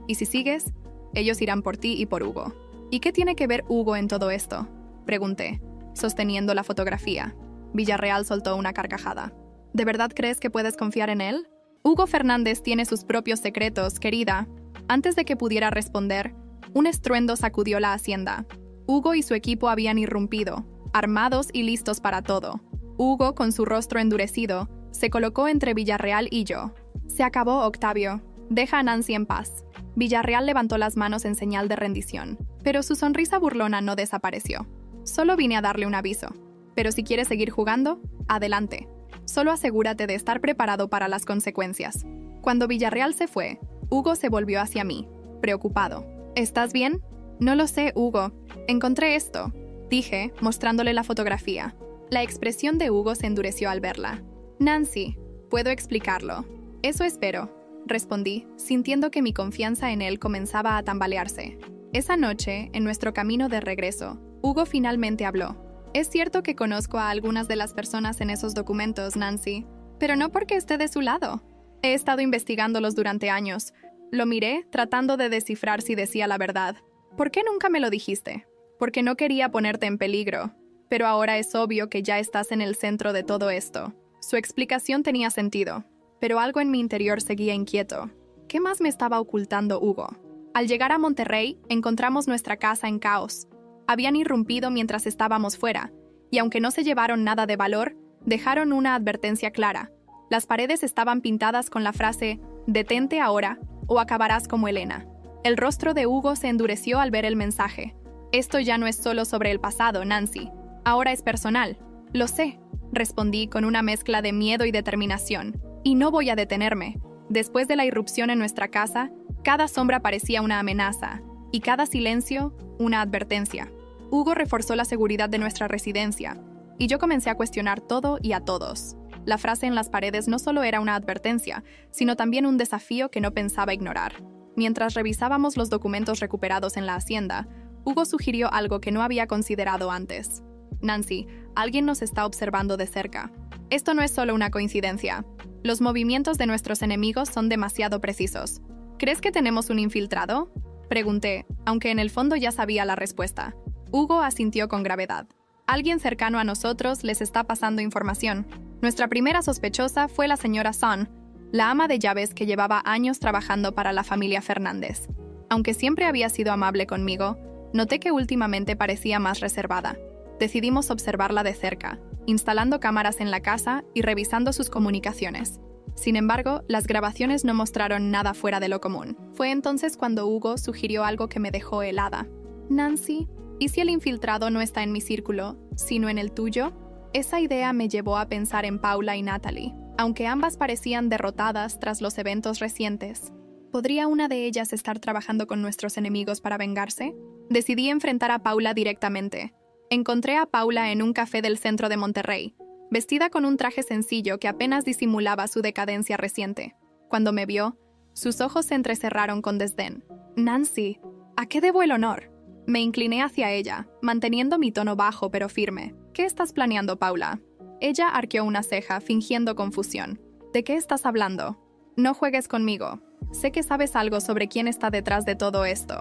Y si sigues, ellos irán por ti y por Hugo. ¿Y qué tiene que ver Hugo en todo esto?, pregunté, sosteniendo la fotografía. Villarreal soltó una carcajada. ¿De verdad crees que puedes confiar en él? Hugo Fernández tiene sus propios secretos, querida. Antes de que pudiera responder, un estruendo sacudió la hacienda. Hugo y su equipo habían irrumpido, armados y listos para todo. Hugo, con su rostro endurecido, se colocó entre Villarreal y yo. Se acabó, Octavio. Deja a Nancy en paz. Villarreal levantó las manos en señal de rendición, pero su sonrisa burlona no desapareció. Solo vine a darle un aviso. Pero si quieres seguir jugando, adelante. Solo asegúrate de estar preparado para las consecuencias. Cuando Villarreal se fue, Hugo se volvió hacia mí, preocupado. ¿Estás bien? No lo sé, Hugo. Encontré esto, dije, mostrándole la fotografía. La expresión de Hugo se endureció al verla. Nancy, puedo explicarlo. Eso espero, respondí, sintiendo que mi confianza en él comenzaba a tambalearse. Esa noche, en nuestro camino de regreso, Hugo finalmente habló. Es cierto que conozco a algunas de las personas en esos documentos, Nancy, pero no porque esté de su lado. He estado investigándolos durante años. Lo miré, tratando de descifrar si decía la verdad. ¿Por qué nunca me lo dijiste? Porque no quería ponerte en peligro. Pero ahora es obvio que ya estás en el centro de todo esto. Su explicación tenía sentido, pero algo en mi interior seguía inquieto. ¿Qué más me estaba ocultando Hugo? Al llegar a Monterrey, encontramos nuestra casa en caos. Habían irrumpido mientras estábamos fuera, y aunque no se llevaron nada de valor, dejaron una advertencia clara. Las paredes estaban pintadas con la frase «Detente ahora, o acabarás como Elena». El rostro de Hugo se endureció al ver el mensaje. Esto ya no es solo sobre el pasado, Nancy. Ahora es personal. Lo sé, respondí con una mezcla de miedo y determinación. Y no voy a detenerme. Después de la irrupción en nuestra casa, cada sombra parecía una amenaza, y cada silencio, una advertencia. Hugo reforzó la seguridad de nuestra residencia, y yo comencé a cuestionar todo y a todos. La frase en las paredes no solo era una advertencia, sino también un desafío que no pensaba ignorar. Mientras revisábamos los documentos recuperados en la hacienda, Hugo sugirió algo que no había considerado antes. Nancy, alguien nos está observando de cerca. Esto no es solo una coincidencia. Los movimientos de nuestros enemigos son demasiado precisos. ¿Crees que tenemos un infiltrado?, pregunté, aunque en el fondo ya sabía la respuesta. Hugo asintió con gravedad. Alguien cercano a nosotros les está pasando información. Nuestra primera sospechosa fue la señora Son, la ama de llaves que llevaba años trabajando para la familia Fernández. Aunque siempre había sido amable conmigo, noté que últimamente parecía más reservada. Decidimos observarla de cerca, instalando cámaras en la casa y revisando sus comunicaciones. Sin embargo, las grabaciones no mostraron nada fuera de lo común. Fue entonces cuando Hugo sugirió algo que me dejó helada. Nancy, ¿y si el infiltrado no está en mi círculo, sino en el tuyo? Esa idea me llevó a pensar en Paula y Natalie. Aunque ambas parecían derrotadas tras los eventos recientes, ¿podría una de ellas estar trabajando con nuestros enemigos para vengarse? Decidí enfrentar a Paula directamente. Encontré a Paula en un café del centro de Monterrey, vestida con un traje sencillo que apenas disimulaba su decadencia reciente. Cuando me vio, sus ojos se entrecerraron con desdén. «Nancy, ¿a qué debo el honor?» Me incliné hacia ella, manteniendo mi tono bajo pero firme. «¿Qué estás planeando, Paula?» Ella arqueó una ceja, fingiendo confusión. «¿De qué estás hablando?» «No juegues conmigo. Sé que sabes algo sobre quién está detrás de todo esto».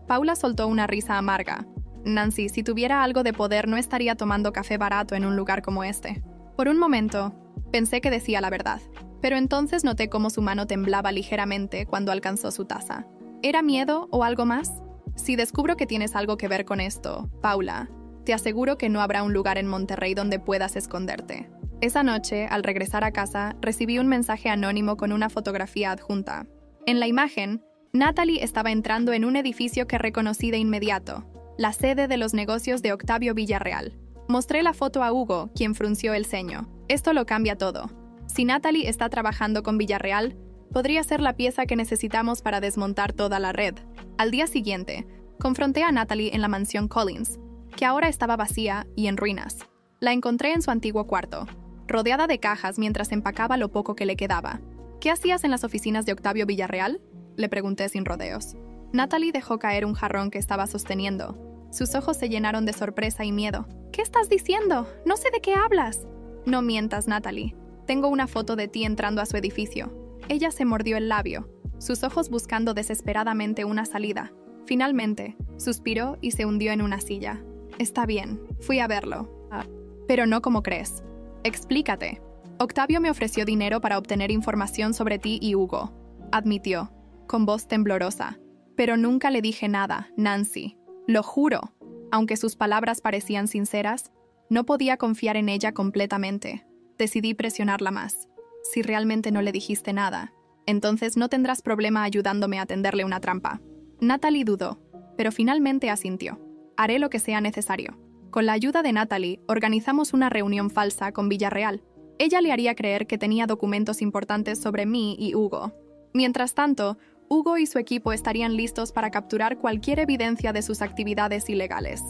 Paula soltó una risa amarga. «Nancy, si tuviera algo de poder no estaría tomando café barato en un lugar como este». Por un momento, pensé que decía la verdad, pero entonces noté cómo su mano temblaba ligeramente cuando alcanzó su taza. ¿Era miedo o algo más? Si descubro que tienes algo que ver con esto, Paula, te aseguro que no habrá un lugar en Monterrey donde puedas esconderte. Esa noche, al regresar a casa, recibí un mensaje anónimo con una fotografía adjunta. En la imagen, Natalie estaba entrando en un edificio que reconocí de inmediato, la sede de los negocios de Octavio Villarreal. Mostré la foto a Hugo, quien frunció el ceño. Esto lo cambia todo. Si Natalie está trabajando con Villarreal, podría ser la pieza que necesitamos para desmontar toda la red. Al día siguiente, confronté a Natalie en la mansión Collins, que ahora estaba vacía y en ruinas. La encontré en su antiguo cuarto, rodeada de cajas mientras empacaba lo poco que le quedaba. «¿Qué hacías en las oficinas de Octavio Villarreal?», le pregunté sin rodeos. Natalie dejó caer un jarrón que estaba sosteniendo. Sus ojos se llenaron de sorpresa y miedo. «¿Qué estás diciendo? No sé de qué hablas». «No mientas, Natalie. Tengo una foto de ti entrando a su edificio». Ella se mordió el labio, sus ojos buscando desesperadamente una salida. Finalmente, suspiró y se hundió en una silla. «Está bien, fui a verlo. Pero no como crees. Explícate». «Octavio me ofreció dinero para obtener información sobre ti y Hugo», admitió, con voz temblorosa. «Pero nunca le dije nada, Nancy. Lo juro». Aunque sus palabras parecían sinceras, no podía confiar en ella completamente. Decidí presionarla más. «Si realmente no le dijiste nada, entonces no tendrás problema ayudándome a tenderle una trampa». Natalie dudó, pero finalmente asintió. «Haré lo que sea necesario». Con la ayuda de Natalie, organizamos una reunión falsa con Villarreal. Ella le haría creer que tenía documentos importantes sobre mí y Hugo. Mientras tanto, Hugo y su equipo estarían listos para capturar cualquier evidencia de sus actividades ilegales.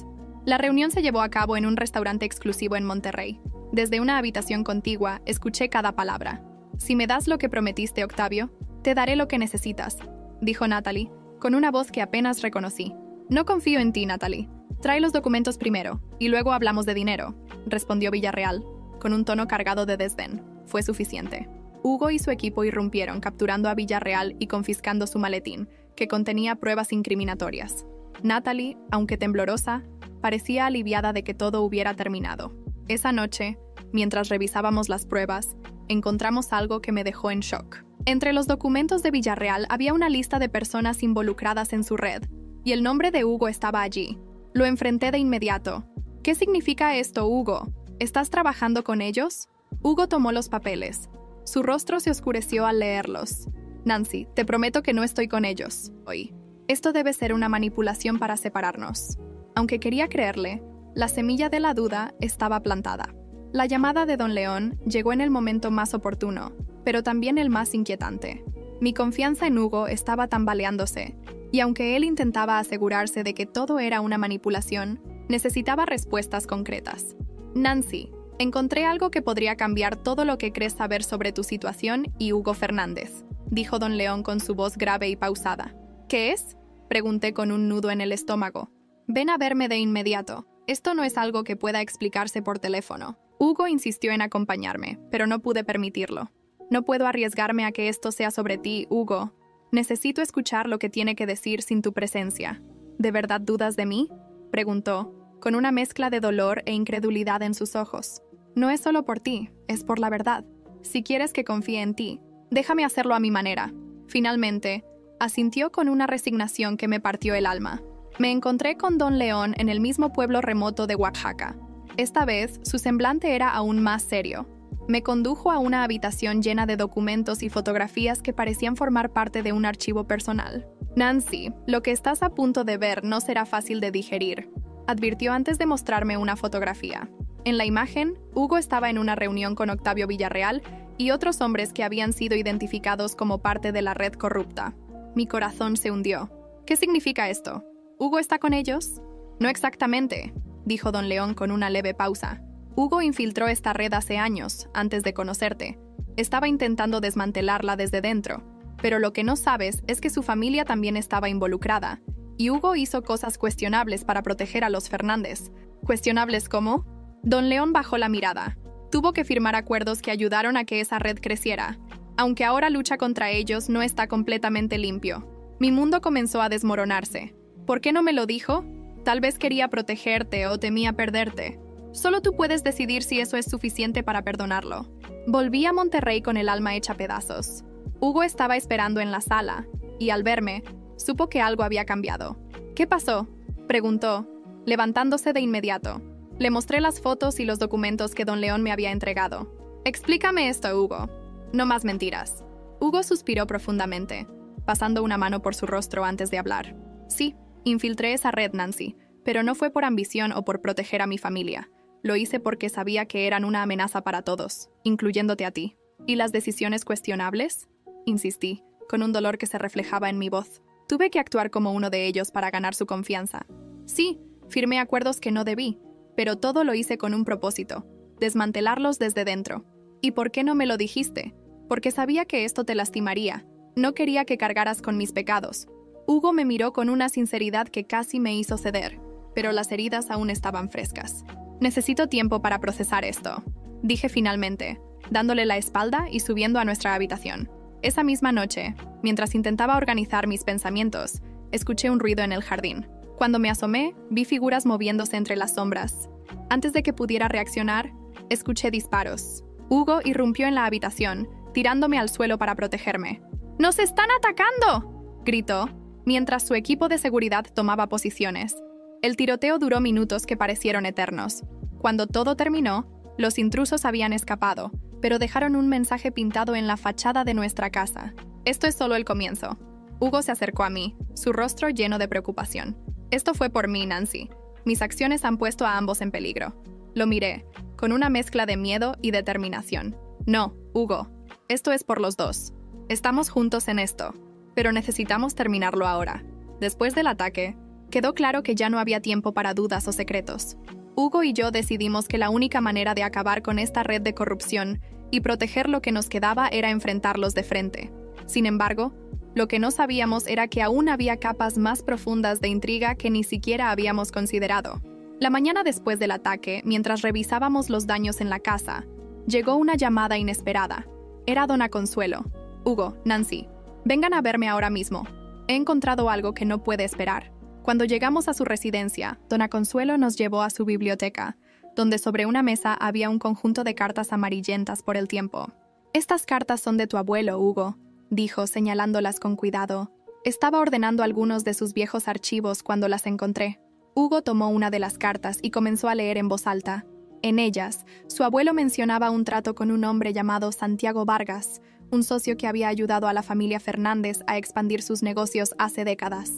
La reunión se llevó a cabo en un restaurante exclusivo en Monterrey. Desde una habitación contigua, escuché cada palabra. «Si me das lo que prometiste, Octavio, te daré lo que necesitas», dijo Natalie, con una voz que apenas reconocí. «No confío en ti, Natalie. Trae los documentos primero, y luego hablamos de dinero», respondió Villarreal, con un tono cargado de desdén. Fue suficiente. Hugo y su equipo irrumpieron, capturando a Villarreal y confiscando su maletín, que contenía pruebas incriminatorias. Natalie, aunque temblorosa, parecía aliviada de que todo hubiera terminado. Esa noche, mientras revisábamos las pruebas, encontramos algo que me dejó en shock. Entre los documentos de Villarreal había una lista de personas involucradas en su red, y el nombre de Hugo estaba allí. Lo enfrenté de inmediato. «¿Qué significa esto, Hugo? ¿Estás trabajando con ellos?» Hugo tomó los papeles. Su rostro se oscureció al leerlos. «Nancy, te prometo que no estoy con ellos hoy. Esto debe ser una manipulación para separarnos». Aunque quería creerle, la semilla de la duda estaba plantada. La llamada de Don León llegó en el momento más oportuno, pero también el más inquietante. Mi confianza en Hugo estaba tambaleándose, y aunque él intentaba asegurarse de que todo era una manipulación, necesitaba respuestas concretas. «Nancy, encontré algo que podría cambiar todo lo que crees saber sobre tu situación y Hugo Fernández», dijo Don León con su voz grave y pausada. «¿Qué es?», pregunté con un nudo en el estómago. «Ven a verme de inmediato. Esto no es algo que pueda explicarse por teléfono». Hugo insistió en acompañarme, pero no pude permitirlo. «No puedo arriesgarme a que esto sea sobre ti, Hugo. Necesito escuchar lo que tiene que decir sin tu presencia». «¿De verdad dudas de mí?», preguntó, con una mezcla de dolor e incredulidad en sus ojos. «No es solo por ti, es por la verdad. Si quieres que confíe en ti, déjame hacerlo a mi manera». Finalmente, Asintió con una resignación que me partió el alma. Me encontré con Don León en el mismo pueblo remoto de Oaxaca. Esta vez, su semblante era aún más serio. Me condujo a una habitación llena de documentos y fotografías que parecían formar parte de un archivo personal. Nancy, lo que estás a punto de ver no será fácil de digerir, advirtió antes de mostrarme una fotografía. En la imagen, Hugo estaba en una reunión con Octavio Villarreal y otros hombres que habían sido identificados como parte de la red corrupta. Mi corazón se hundió. ¿Qué significa esto? ¿Hugo está con ellos? No exactamente, dijo Don León con una leve pausa. Hugo infiltró esta red hace años, antes de conocerte. Estaba intentando desmantelarla desde dentro, pero lo que no sabes es que su familia también estaba involucrada, y Hugo hizo cosas cuestionables para proteger a los Fernández. ¿Cuestionables cómo? Don León bajó la mirada. Tuvo que firmar acuerdos que ayudaron a que esa red creciera. Aunque ahora lucha contra ellos, no está completamente limpio. Mi mundo comenzó a desmoronarse. ¿Por qué no me lo dijo? Tal vez quería protegerte o temía perderte. Solo tú puedes decidir si eso es suficiente para perdonarlo. Volví a Monterrey con el alma hecha pedazos. Hugo estaba esperando en la sala, y al verme, supo que algo había cambiado. ¿Qué pasó?, preguntó, levantándose de inmediato. Le mostré las fotos y los documentos que Don León me había entregado. Explícame esto, Hugo. No más mentiras. Hugo suspiró profundamente, pasando una mano por su rostro antes de hablar. Sí, infiltré esa red, Nancy, pero no fue por ambición o por proteger a mi familia. Lo hice porque sabía que eran una amenaza para todos, incluyéndote a ti. ¿Y las decisiones cuestionables?, insistí, con un dolor que se reflejaba en mi voz. Tuve que actuar como uno de ellos para ganar su confianza. Sí, firmé acuerdos que no debí, pero todo lo hice con un propósito: desmantelarlos desde dentro. ¿Y por qué no me lo dijiste? Porque sabía que esto te lastimaría. No quería que cargaras con mis pecados. Hugo me miró con una sinceridad que casi me hizo ceder, pero las heridas aún estaban frescas. Necesito tiempo para procesar esto, dije finalmente, dándole la espalda y subiendo a nuestra habitación. Esa misma noche, mientras intentaba organizar mis pensamientos, escuché un ruido en el jardín. Cuando me asomé, vi figuras moviéndose entre las sombras. Antes de que pudiera reaccionar, escuché disparos. Hugo irrumpió en la habitación, tirándome al suelo para protegerme. ¡Nos están atacando!, gritó, mientras su equipo de seguridad tomaba posiciones. El tiroteo duró minutos que parecieron eternos. Cuando todo terminó, los intrusos habían escapado, pero dejaron un mensaje pintado en la fachada de nuestra casa. Esto es solo el comienzo. Hugo se acercó a mí, su rostro lleno de preocupación. Esto fue por mí, Nancy. Mis acciones han puesto a ambos en peligro. Lo miré, con una mezcla de miedo y determinación. No, Hugo, esto es por los dos. Estamos juntos en esto, pero necesitamos terminarlo ahora. Después del ataque, quedó claro que ya no había tiempo para dudas o secretos. Hugo y yo decidimos que la única manera de acabar con esta red de corrupción y proteger lo que nos quedaba era enfrentarlos de frente. Sin embargo, lo que no sabíamos era que aún había capas más profundas de intriga que ni siquiera habíamos considerado. La mañana después del ataque, mientras revisábamos los daños en la casa, llegó una llamada inesperada. Era Dona Consuelo. Hugo, Nancy, vengan a verme ahora mismo. He encontrado algo que no puede esperar. Cuando llegamos a su residencia, Dona Consuelo nos llevó a su biblioteca, donde sobre una mesa había un conjunto de cartas amarillentas por el tiempo. Estas cartas son de tu abuelo, Hugo, dijo, señalándolas con cuidado. Estaba ordenando algunos de sus viejos archivos cuando las encontré. Hugo tomó una de las cartas y comenzó a leer en voz alta. En ellas, su abuelo mencionaba un trato con un hombre llamado Santiago Vargas, un socio que había ayudado a la familia Fernández a expandir sus negocios hace décadas.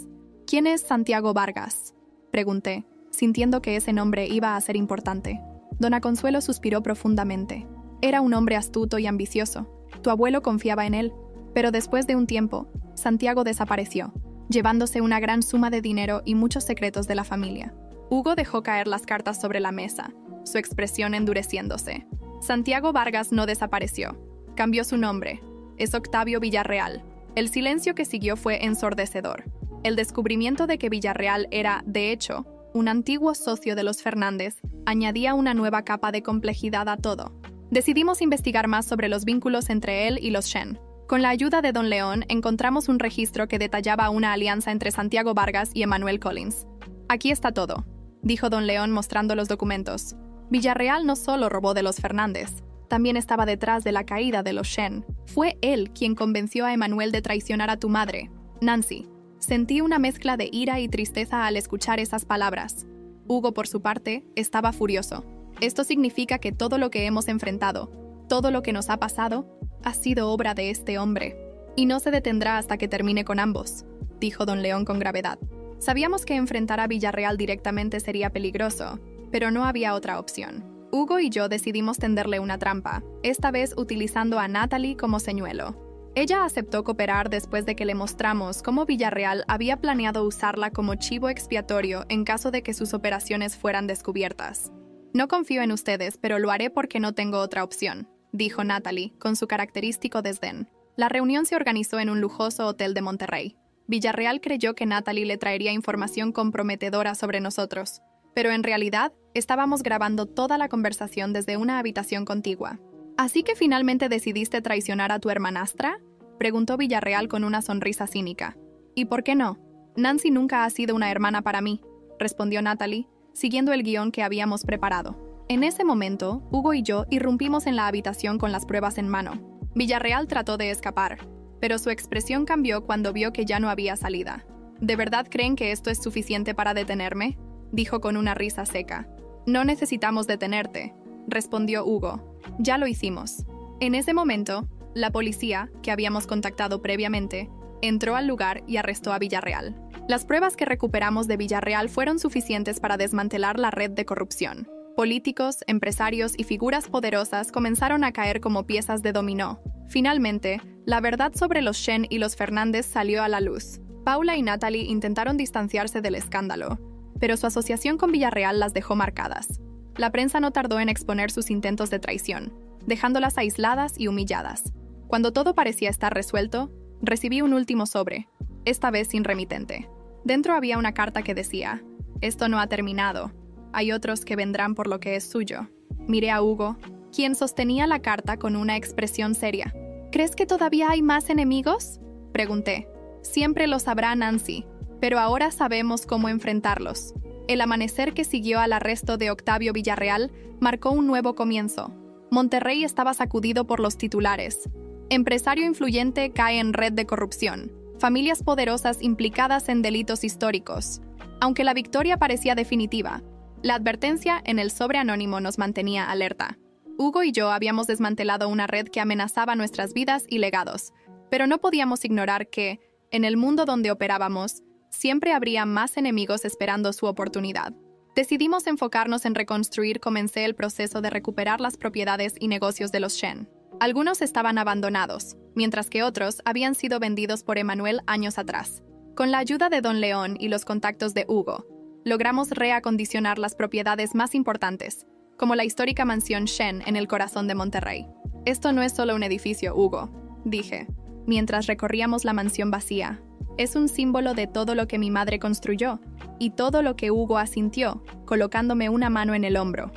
¿Quién es Santiago Vargas?, pregunté, sintiendo que ese nombre iba a ser importante. Dona Consuelo suspiró profundamente. Era un hombre astuto y ambicioso. Tu abuelo confiaba en él, pero después de un tiempo, Santiago desapareció, llevándose una gran suma de dinero y muchos secretos de la familia. Hugo dejó caer las cartas sobre la mesa, su expresión endureciéndose. Santiago Vargas no desapareció. Cambió su nombre. Es Octavio Villarreal. El silencio que siguió fue ensordecedor. El descubrimiento de que Villarreal era, de hecho, un antiguo socio de los Fernández, añadía una nueva capa de complejidad a todo. Decidimos investigar más sobre los vínculos entre él y los Shen. Con la ayuda de Don León, encontramos un registro que detallaba una alianza entre Santiago Vargas y Emmanuel Collins. Aquí está todo, dijo Don León mostrando los documentos. Villarreal no solo robó de los Fernández, también estaba detrás de la caída de los Shen. Fue él quien convenció a Emmanuel de traicionar a tu madre. Nancy. Sentí una mezcla de ira y tristeza al escuchar esas palabras. Hugo, por su parte, estaba furioso. Esto significa que todo lo que hemos enfrentado, todo lo que nos ha pasado, ha sido obra de este hombre. Y no se detendrá hasta que termine con ambos, dijo don León con gravedad. Sabíamos que enfrentar a Villarreal directamente sería peligroso, pero no había otra opción. Hugo y yo decidimos tenderle una trampa, esta vez utilizando a Natalie como señuelo. Ella aceptó cooperar después de que le mostramos cómo Villarreal había planeado usarla como chivo expiatorio en caso de que sus operaciones fueran descubiertas. No confío en ustedes, pero lo haré porque no tengo otra opción, dijo Natalie, con su característico desdén. La reunión se organizó en un lujoso hotel de Monterrey. Villarreal creyó que Natalie le traería información comprometedora sobre nosotros, pero en realidad estábamos grabando toda la conversación desde una habitación contigua. ¿Así que finalmente decidiste traicionar a tu hermanastra?, preguntó Villarreal con una sonrisa cínica. ¿Y por qué no? Nancy nunca ha sido una hermana para mí, respondió Natalie, siguiendo el guión que habíamos preparado. En ese momento, Hugo y yo irrumpimos en la habitación con las pruebas en mano. Villarreal trató de escapar, pero su expresión cambió cuando vio que ya no había salida. ¿De verdad creen que esto es suficiente para detenerme?, dijo con una risa seca. No necesitamos detenerte, respondió Hugo. Ya lo hicimos. En ese momento, la policía, que habíamos contactado previamente, entró al lugar y arrestó a Villarreal. Las pruebas que recuperamos de Villarreal fueron suficientes para desmantelar la red de corrupción. Políticos, empresarios y figuras poderosas comenzaron a caer como piezas de dominó. Finalmente, la verdad sobre los Shen y los Fernández salió a la luz. Paula y Natalie intentaron distanciarse del escándalo, pero su asociación con Villarreal las dejó marcadas. La prensa no tardó en exponer sus intentos de traición, dejándolas aisladas y humilladas. Cuando todo parecía estar resuelto, recibí un último sobre, esta vez sin remitente. Dentro había una carta que decía: «Esto no ha terminado. Hay otros que vendrán por lo que es suyo». Miré a Hugo, quien sostenía la carta con una expresión seria. «¿Crees que todavía hay más enemigos?», pregunté. «Siempre lo sabrá Nancy, pero ahora sabemos cómo enfrentarlos». El amanecer que siguió al arresto de Octavio Villarreal marcó un nuevo comienzo. Monterrey estaba sacudido por los titulares. Empresario influyente cae en red de corrupción. Familias poderosas implicadas en delitos históricos. Aunque la victoria parecía definitiva, la advertencia en el sobre anónimo nos mantenía alerta. Hugo y yo habíamos desmantelado una red que amenazaba nuestras vidas y legados, pero no podíamos ignorar que, en el mundo donde operábamos, siempre habría más enemigos esperando su oportunidad. Decidimos enfocarnos en reconstruir. Comencé el proceso de recuperar las propiedades y negocios de los Shen. Algunos estaban abandonados, mientras que otros habían sido vendidos por Emanuel años atrás. Con la ayuda de don León y los contactos de Hugo, logramos reacondicionar las propiedades más importantes, como la histórica mansión Shen en el corazón de Monterrey. «Esto no es solo un edificio, Hugo», dije, mientras recorríamos la mansión vacía. «Es un símbolo de todo lo que mi madre construyó, y todo lo que Hugo asintió, colocándome una mano en el hombro.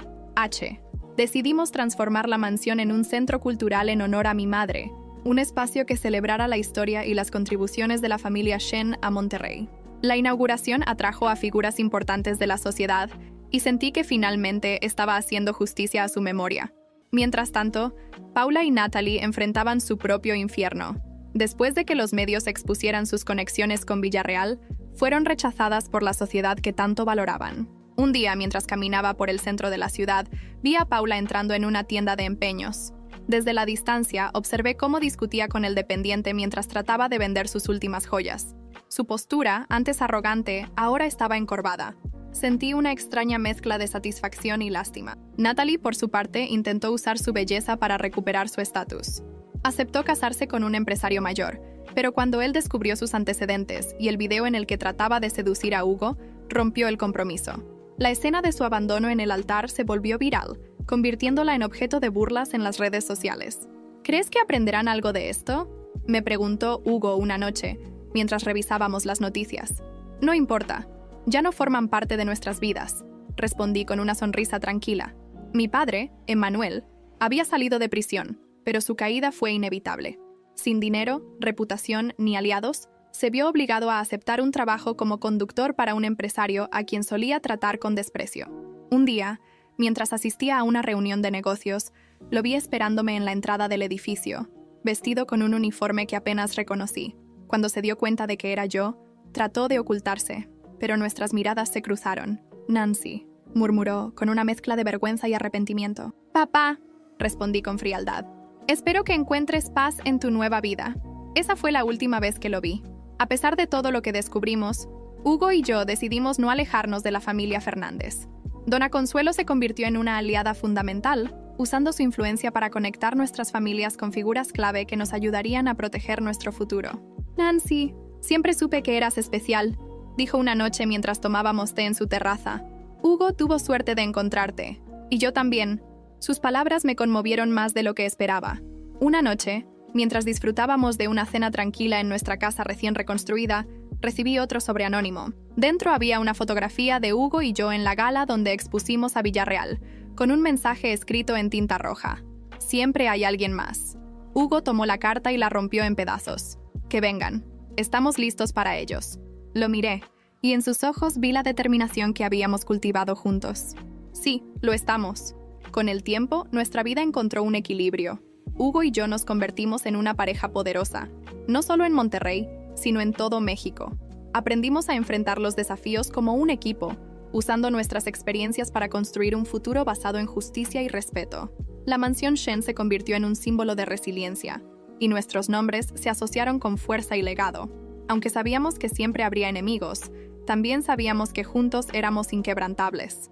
Decidimos transformar la mansión en un centro cultural en honor a mi madre, un espacio que celebrara la historia y las contribuciones de la familia Shen a Monterrey. La inauguración atrajo a figuras importantes de la sociedad y sentí que finalmente estaba haciendo justicia a su memoria. Mientras tanto, Paula y Natalie enfrentaban su propio infierno. Después de que los medios expusieran sus conexiones con Villarreal, fueron rechazadas por la sociedad que tanto valoraban. Un día, mientras caminaba por el centro de la ciudad, vi a Paula entrando en una tienda de empeños. Desde la distancia, observé cómo discutía con el dependiente mientras trataba de vender sus últimas joyas. Su postura, antes arrogante, ahora estaba encorvada. Sentí una extraña mezcla de satisfacción y lástima. Natalie, por su parte, intentó usar su belleza para recuperar su estatus. Aceptó casarse con un empresario mayor, pero cuando él descubrió sus antecedentes y el video en el que trataba de seducir a Hugo, rompió el compromiso. La escena de su abandono en el altar se volvió viral, convirtiéndola en objeto de burlas en las redes sociales. ¿Crees que aprenderán algo de esto?, me preguntó Hugo una noche, mientras revisábamos las noticias. No importa, ya no forman parte de nuestras vidas, respondí con una sonrisa tranquila. Mi padre, Emanuel, había salido de prisión, pero su caída fue inevitable. Sin dinero, reputación ni aliados, se vio obligado a aceptar un trabajo como conductor para un empresario a quien solía tratar con desprecio. Un día, mientras asistía a una reunión de negocios, lo vi esperándome en la entrada del edificio, vestido con un uniforme que apenas reconocí. Cuando se dio cuenta de que era yo, trató de ocultarse, pero nuestras miradas se cruzaron. Nancy, murmuró, con una mezcla de vergüenza y arrepentimiento. Papá, respondí con frialdad. Espero que encuentres paz en tu nueva vida. Esa fue la última vez que lo vi. A pesar de todo lo que descubrimos, Hugo y yo decidimos no alejarnos de la familia Fernández. Dona Consuelo se convirtió en una aliada fundamental, usando su influencia para conectar nuestras familias con figuras clave que nos ayudarían a proteger nuestro futuro. Nancy, siempre supe que eras especial, dijo una noche mientras tomábamos té en su terraza. Hugo tuvo suerte de encontrarte, y yo también. Sus palabras me conmovieron más de lo que esperaba. Una noche, mientras disfrutábamos de una cena tranquila en nuestra casa recién reconstruida, recibí otro sobre anónimo. Dentro había una fotografía de Hugo y yo en la gala donde expusimos a Villarreal, con un mensaje escrito en tinta roja. Siempre hay alguien más. Hugo tomó la carta y la rompió en pedazos. Que vengan. Estamos listos para ellos. Lo miré, y en sus ojos vi la determinación que habíamos cultivado juntos. Sí, lo estamos. Con el tiempo, nuestra vida encontró un equilibrio. Hugo y yo nos convertimos en una pareja poderosa, no solo en Monterrey, sino en todo México. Aprendimos a enfrentar los desafíos como un equipo, usando nuestras experiencias para construir un futuro basado en justicia y respeto. La mansión Shen se convirtió en un símbolo de resiliencia, y nuestros nombres se asociaron con fuerza y legado. Aunque sabíamos que siempre habría enemigos, también sabíamos que juntos éramos inquebrantables.